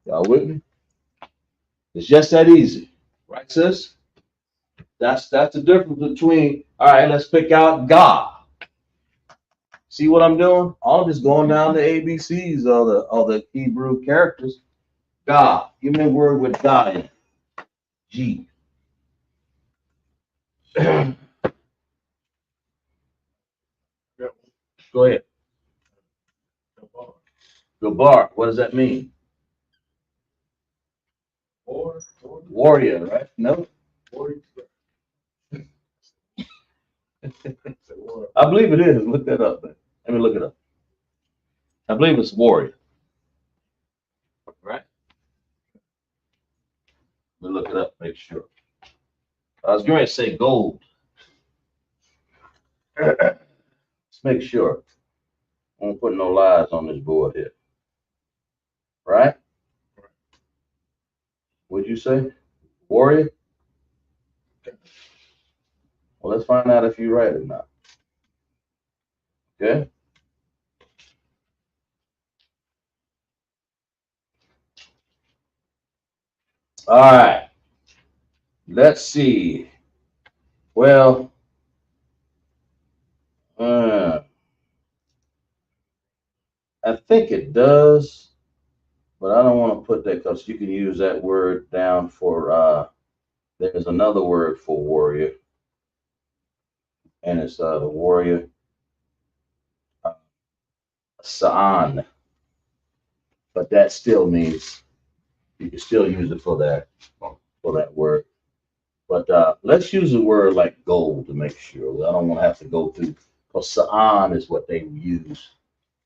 Y'all with me? It's just that easy. Right, sis? That's the difference between, all right, let's pick out God. See what I'm doing? I'm just going down the ABCs of the Hebrew characters. God. Give me a word with God in it. G. Go ahead. Gabar. What does that mean? Warrior, right? No? I believe it is. Look that up. Man. Let me look it up. I believe it's warrior. Right? Let me look it up, make sure. I was going to say gold. Let's make sure. I won't put no lies on this board here. Right? What'd you say? Warrior? Well, let's find out if you're right or not. Okay. All right. Let's see. Well, I think it does, but I don't want to put that because you can use that word down for. There's another word for warrior, and it's the warrior sa'an, but that still means you can still use it for that word. But let's use a word like gold to make sure. I don't want to have to go through because sa'an is what they use,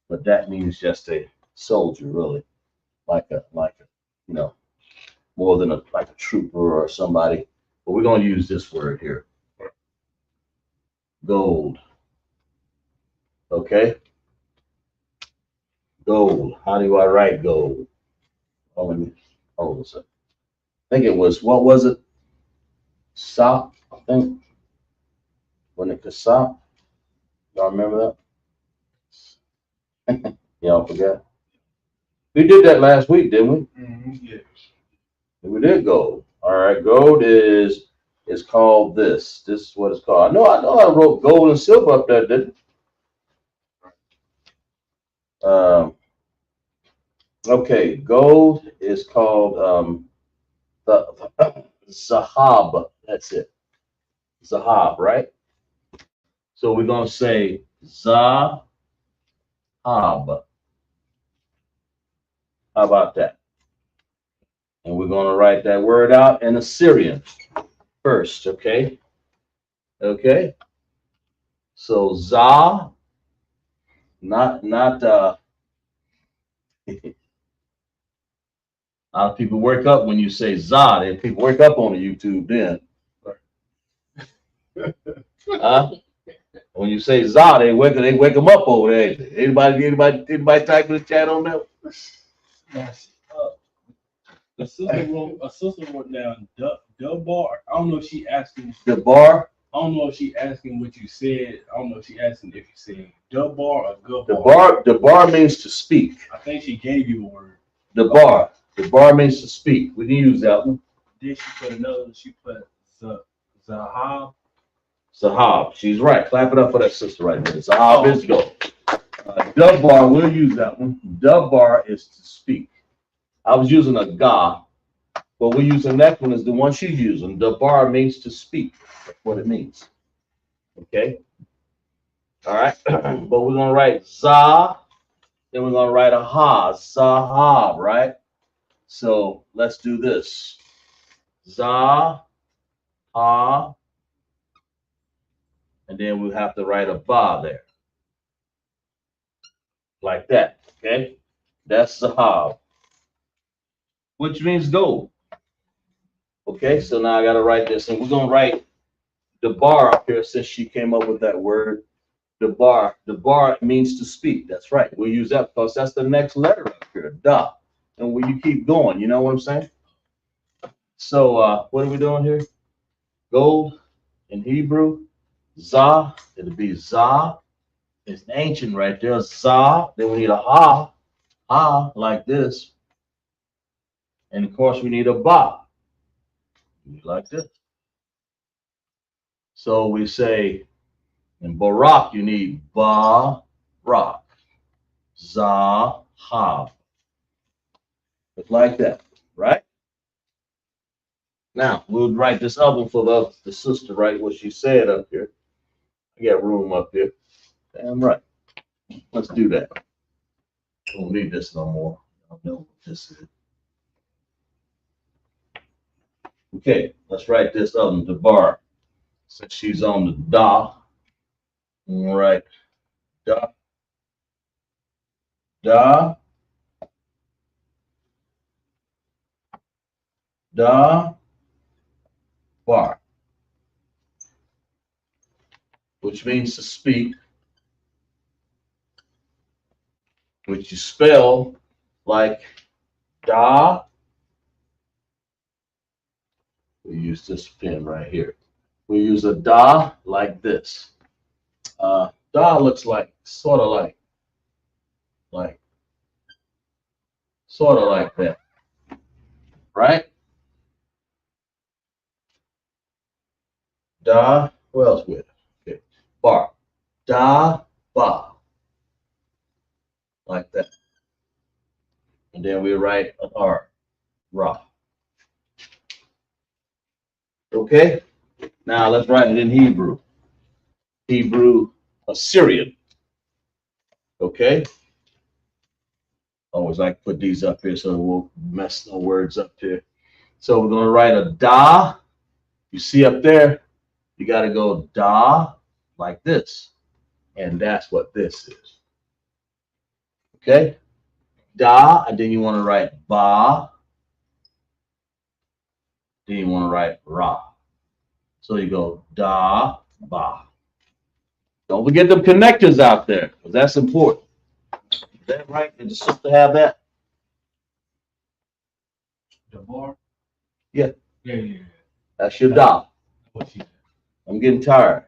but that means just a soldier, really, like a you know, more than like a trooper or somebody. But we're gonna use this word here, gold. Okay, gold. How do I write gold? Oh, let me hold on a second. I think it was what was it? Sa, I think. When it was sa. Y'all remember that? Y'all forgot. We did that last week, didn't we? Yes. We did gold. All right, gold is called this. This is what it's called. I know I wrote gold and silver up there, didn't I? Okay, gold is called the Zahab. That's it. Zahab, right? So we're gonna say Zahab. How about that? And we're gonna write that word out in Assyrian first, okay? Okay. So Zah, not a lot of people wake up when you say Zah. Then people wake up on the YouTube then. When you say Zah, they wake them up over there. Anybody type in the chat on that? Yes. A sister wrote down Dubbar. I don't know if she asking The bar. I don't know if she asking what you said. I don't know if she asking if you said Dubbar or Gubbar. The bar means to speak. I think she gave you a word. The bar means to speak. We can use that one. Then she put another one. She put Zahab. Zahab. She's right. Clap it up for that sister right there. Zahab is gold. Dubbar, we'll use that one. Dubbar is to speak. I was using a ga, but we're using that one as the one she's using. Dubbar means to speak. That's what it means. Okay. All right. But we're gonna write za, then we're gonna write a ha, zahab, right? So let's do this. Za, ha, and then we have to write a ba there. Like that. Okay. That's zahab, which means gold. Okay, so now I got to write this, and we're gonna write the bar up here since she came up with that word. The bar means to speak. That's right. We'll use that because that's the next letter up here, da. And when you keep going, you know what I'm saying? So what are we doing here? Gold in Hebrew, za. It'll be za. It's ancient right there, za. Then we need a ha, like this. And of course we need a ba. Like this. So we say in Barak, you need ba-rak, za-hab. It's like that, right? Now, we'll write this other one for the sister, right? What she said up here. I got room up here. Damn right. Let's do that. Don't need this no more. I don't know what this is. Okay, let's write this other one, the bar. Since she's on the da. All right. Da. Da. Da. Bar. Which means to speak. Which you spell like da. We use this pen right here. we use a da like this. Da looks like, sort of like that, right? Da, what else with it? Okay. Bar. Da, ba. Like that. And then we write an R. Ra. Okay? Now let's write it in Hebrew. Hebrew Assyrian. Okay? Always like to put these up here so we'll mess no words up here. So we're going to write a da. You see up there, you got to go da like this. And that's what this is. Okay? Da, and then you want to write ba. Then you want to write ra. So you go da, ba. Don't forget them connectors out there, because that's important. Is that right? Did you supposed to have that? The bar? Yeah. Yeah. That's your da. I'm getting tired.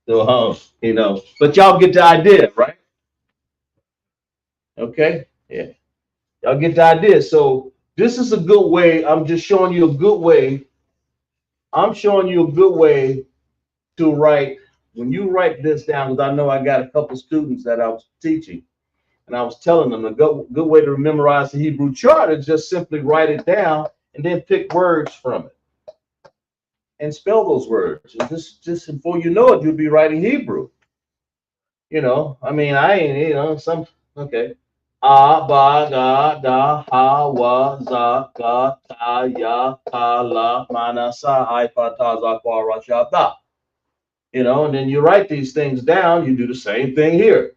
So, you know, but y'all get the idea, right? Okay? Yeah. Y'all get the idea. So this is a good way. I'm just showing you a good way. I'm showing you a good way to write. When you write this down, because I know I got a couple students that I was teaching, and I was telling them a good way to memorize the Hebrew chart is just simply write it down and then pick words from it and spell those words. And just before you know it, you'll be writing Hebrew. You know, I mean, I ain't, you know, okay. A, ba, ga, da, ha, wa, za, ka, ta, ya, ka, la, mana, sa, I, pa, ta, za, kwa, ra, sha, da. You know, and then you write these things down. You do the same thing here.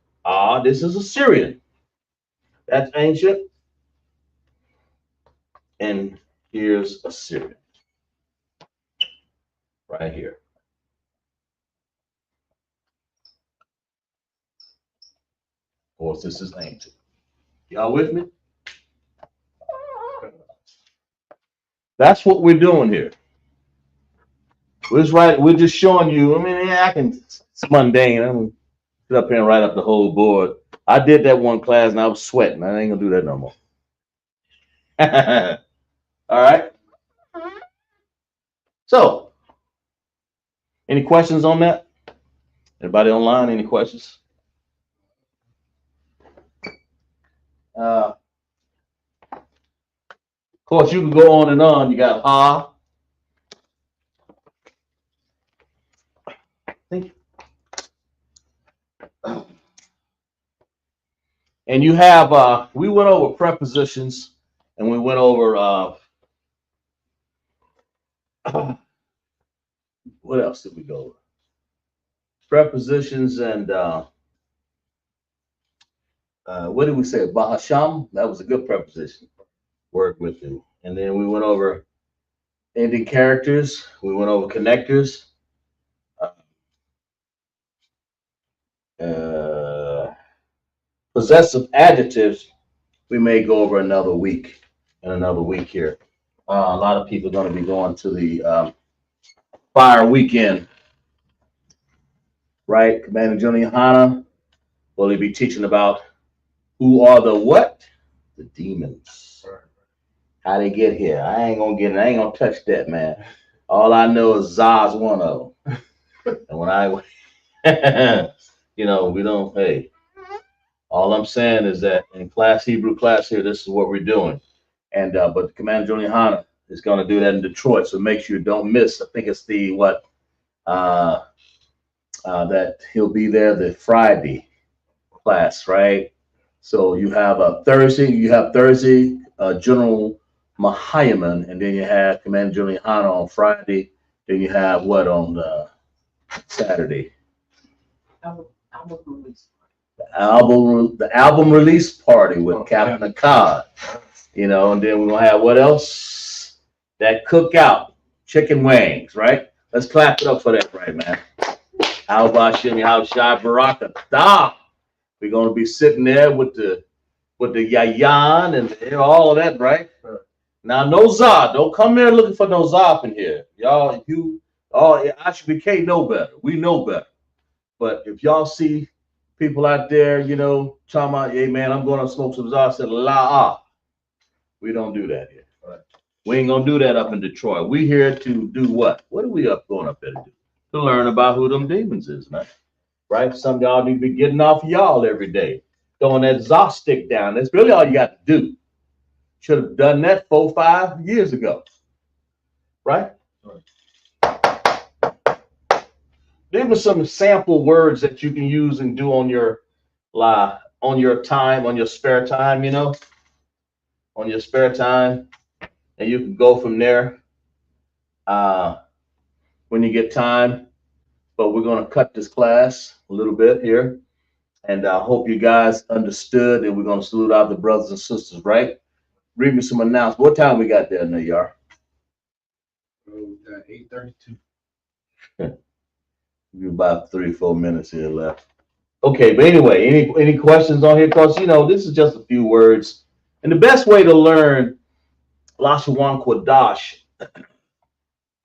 This is Assyrian. That's ancient. And here's Assyrian. Right here. Of course, this is ancient. Y'all with me? That's what we're doing here. We're just showing you. I mean, yeah, it's mundane. I'm gonna sit up here and write up the whole board. I did that one class and I was sweating. I ain't gonna do that no more. All right. So, any questions on that? Anybody online? Any questions? Of course, you can go on and on. You got ha. And you have, we went over prepositions and we went over, what else did we go over? Prepositions and, what did we say? Bahasham, that was a good preposition. Work with you. And then we went over ending characters. We went over connectors. Possessive adjectives, we may go over another week here. A lot of people are going to be going to the fire weekend, right? Commander Junior Hana will he be teaching about who are the what? The demons. How they get here. I ain't gonna touch that, man. All I know is Zah's one of them. And when I you know, we don't, hey. All I'm saying is that in Hebrew class here, this is what we're doing. And but Commander Junior Hana is going to do that in Detroit. So make sure you don't miss. I think it's the that he'll be there the Friday class, right? So you have a Thursday, General Mahayaman, and then you have Commander Junior Hana on Friday. Then you have what on Saturday? The album release party with Captain Akkad, you know, and then we're gonna have what else? That cookout, chicken wings, right? Let's clap it up for that, right, man? How about Shimmy? How Shai Baraka? We're gonna be sitting there with the yayan and all of that, right? Now, no Zod. Don't come there looking for no Zod in here. Y'all, if you, ISUPK know better. We know better. But if y'all see people out there, you know, talking about, hey, man, I'm going to smoke some Zod, said, la. We don't do that here. Right. We ain't going to do that up in Detroit. We here to do what? What are we going up there to do? To learn about who them demons is, man. Right? Some of y'all need to be getting off y'all every day. Throwing that Zod stick down. That's really all you got to do. Should have done that 4 or 5 years ago. Right? There were some sample words that you can use and do on your time, on your spare time, you know, on your spare time, and you can go from there when you get time. But we're going to cut this class a little bit here, and I hope you guys understood, and we're going to salute out the brothers and sisters, right? Read me some announcements. What time we got there, Nayar? 8:32. We're about 3 or 4 minutes here left. Okay, but anyway, any questions on here? Because, you know, this is just a few words. And the best way to learn LASHAWAN QADASH,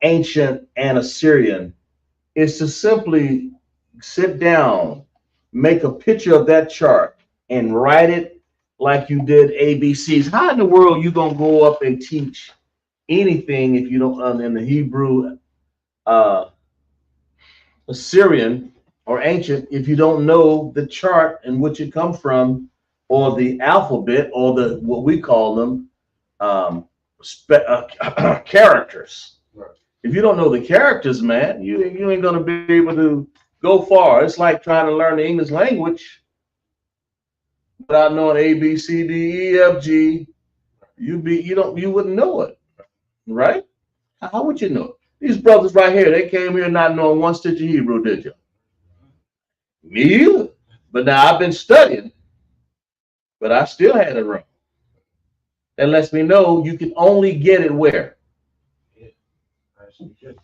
ancient and Assyrian, is to simply sit down, make a picture of that chart, and write it like you did ABCs. How in the world you going to go up and teach anything if you don't, in the Hebrew, Assyrian or ancient, if you don't know the chart in which it comes from, or the alphabet, or the what we call them characters. Right. If you don't know the characters, man, you ain't gonna be able to go far. It's like trying to learn the English language without knowing A, B, C, D, E, F, G. You wouldn't know it, right? How would you know it? These brothers right here, they came here not knowing one stitch of Hebrew, did you? Me either. But now I've been studying, but I still had it wrong. That lets me know you can only get it where?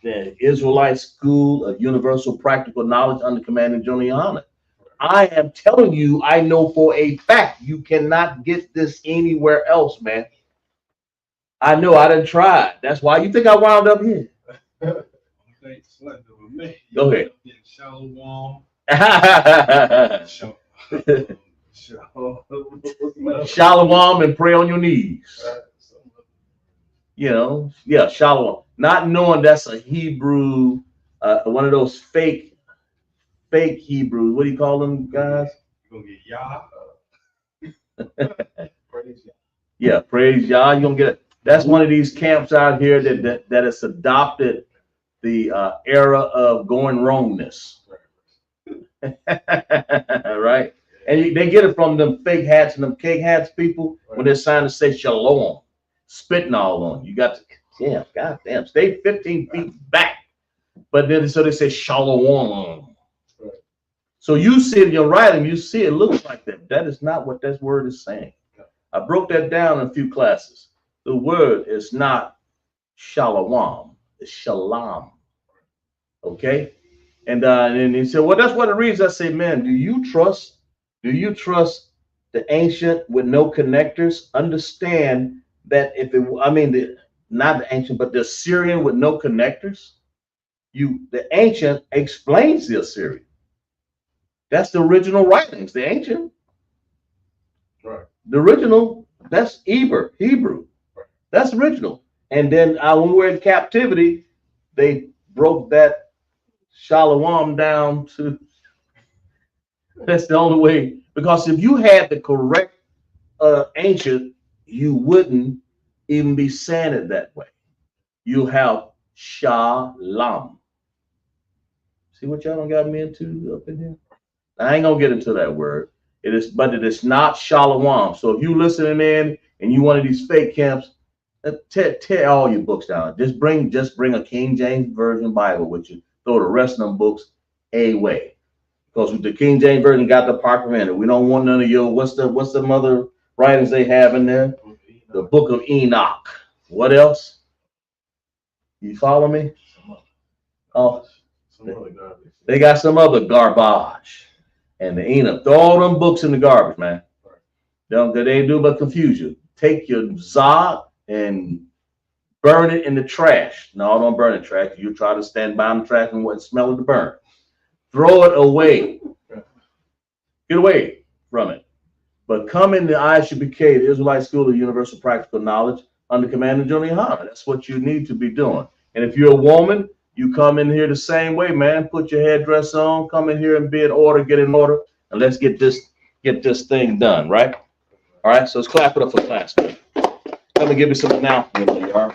The Israelite School of Universal Practical Knowledge under Command of Juliana. I am telling you, I know for a fact you cannot get this anywhere else, man. I know, I done tried. That's why you think I wound up here. Go ahead. Shalom and pray on your knees. You know, yeah, shalom. Not knowing that's a Hebrew, one of those fake Hebrews. What do you call them, guys? You're gonna get Yah. Praise Yah. Yeah, praise Yah. You're gonna get it. That's one of these camps out here that has adopted the era of going wrongness. Right? And they get it from them fake hats and them cake hats people when they're trying to say shalom, spitting all on you. You got to, goddamn, stay 15 feet back. But then so they say shalom. So you see it in your writing, you see it looks like that. That is not what that word is saying. I broke that down in a few classes. The word is not shalom, it's shalom. Okay? And he said, well, that's one of the reasons I say, man, do you trust the ancient with no connectors? Understand that if it, not the ancient, but the Assyrian with no connectors, the ancient explains the Assyrian. That's the original writings, the ancient. Right. The original, that's Hebrew. Right. That's original. And then when we were in captivity, they broke that shalom down to, that's the only way. Because if you had the correct ancient, you wouldn't even be saying it that way. You have shalom. See what y'all done got me into up in here? I ain't gonna get into that word. It is not shalom. So if you listening in and you one of these fake camps, tear all your books down. Just bring a King James Version Bible with you. Throw the rest of them books away. Because with the King James Version got the Parchment. We don't want none of your what's the other writings they have in there? The Book of Enoch. What else? You follow me? Oh, they got some other garbage. And the Enoch, throw all them books in the garbage, man. They ain't do but confuse you. Take your Zod and burn it in the trash. No, don't burn it in the trash. You try to stand behind the trash and what smell of the burn. Throw it away. Get away from it. But come in the ISUPK, the Israelite School of Universal Practical Knowledge, under command of Junior Hana. That's what you need to be doing. And if you're a woman, you come in here the same way, man. Put your headdress on, come in here and be in order, get in order, and let's get this thing done, right? All right, so let's clap it up for class, man. Let me give you some announcements, y'all.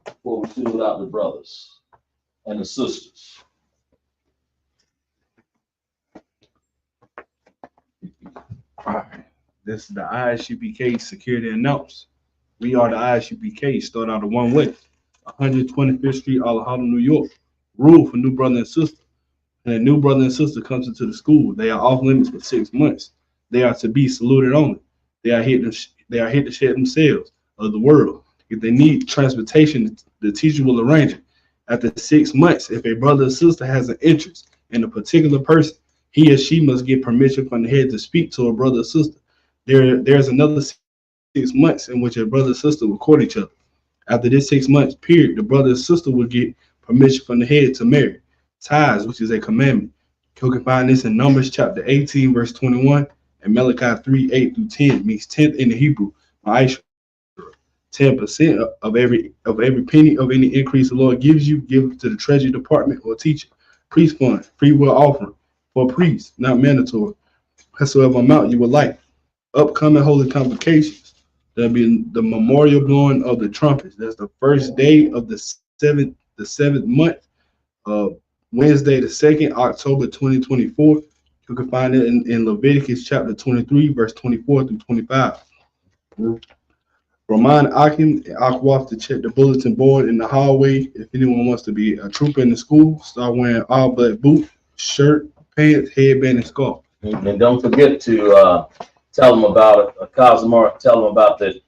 Before we fill out the brothers and the sisters. All right. This is the ISUPK security announce. We are the ISUPK. Start out the one way. 125th Street, Alhambra, New York. Rule for new brother and sister. And a new brother and sister comes into the school. They are off limits for 6 months. They are to be saluted only. They are here to share themselves of the world. If they need transportation, the teacher will arrange it. After 6 months, if a brother or sister has an interest in a particular person, he or she must get permission from the head to speak to a brother or sister. There's another 6 months in which a brother or sister will court each other. After this 6 months period, the brother or sister will get permission from the head to marry. Ties, which is a commandment. You can find this in Numbers chapter 18, verse 21, and Malachi 3, 8 through 10, means 10th in the Hebrew. 10% of every penny of any increase the Lord gives you, give to the treasury department or teacher. Priest fund, free will offering for priests, not mandatory. Whatsoever amount you would like. Upcoming holy convocations. There'll be the memorial blowing of the trumpets. That's the first day of the seventh month, Wednesday, the 2nd, October 2024. You can find it in Leviticus chapter 23, verse 24 through 25. Remind Akim and Akwaf to check the bulletin board in the hallway. If anyone wants to be a trooper in the school, start wearing all black boot, shirt, pants, headband, and scarf. And don't forget to tell them about it. Cosmar, tell them about that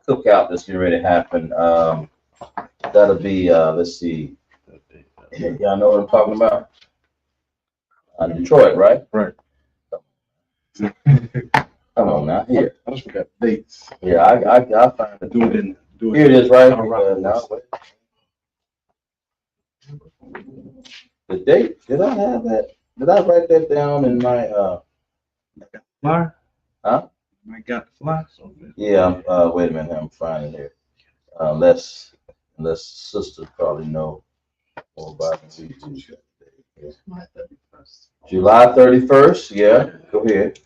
cookout that's getting ready to happen. That'll be, let's see. Y'all know what I'm talking about? Detroit, right? Right. Come on now, here. I just forgot the dates. Yeah, I find it. Do it. Here it is, right? Now, the date, did I have that? Did I write that down in my Flyer? Huh? I got the flyer. Yeah, wait a minute, I'm finding here. Unless sisters probably know more about it. July 31st, yeah, go ahead.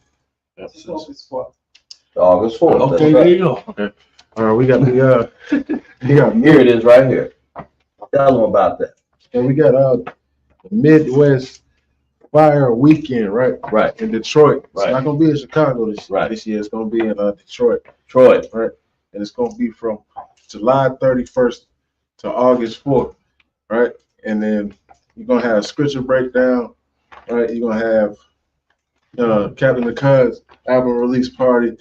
August 4th. Okay, there you go. Okay. All right, we got the Here it is right here. Tell them about that. and we got the Midwest Fire Weekend, right? Right. In Detroit. Right. It's not gonna be in Chicago this year. It's gonna be in Detroit. Right. And it's gonna be from July 31st to August 4th, right? And then you're gonna have scripture breakdown, right? You're gonna have Captain Lacan's album release party. You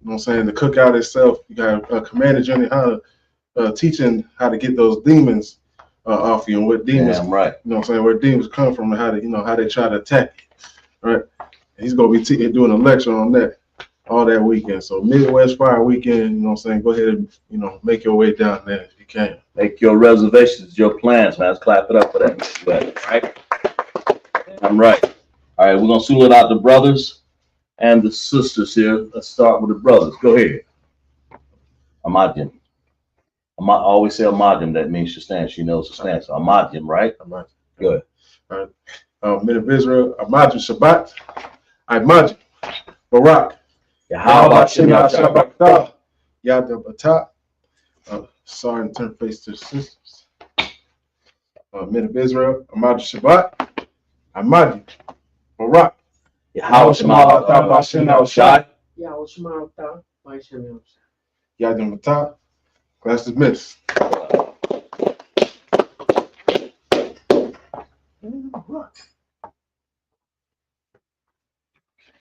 know what I'm saying? The cookout itself. You got Commander Johnny Hunter teaching how to get those demons off you and what demons, right? You know what I'm saying? Where demons come from and how to, how they try to attack you, right? And he's gonna be doing a lecture on that all that weekend. So Midwest Fire Weekend, you know what I'm saying? Go ahead and, make your way down there if you can. Make your reservations, your plans, man. Let's clap it up for that, right? I'm right. All right, we're gonna salute out the brothers and the sisters here. Let's start with the brothers. Go ahead. Amadim. I always say Amadim. That means she stands. She knows to stand. So Amadim, right? Amadim. Good. All right. Men of Israel, Amadim Shabbat. Amadim Barak. Yahweh Shabbat. Yada Batah. Sorry, and turn face to the sisters. Men of Israel, Amadim Shabbat. Amadim Barak. Yahweh Shema Bashem Shai. Yada Batah. Class dismissed.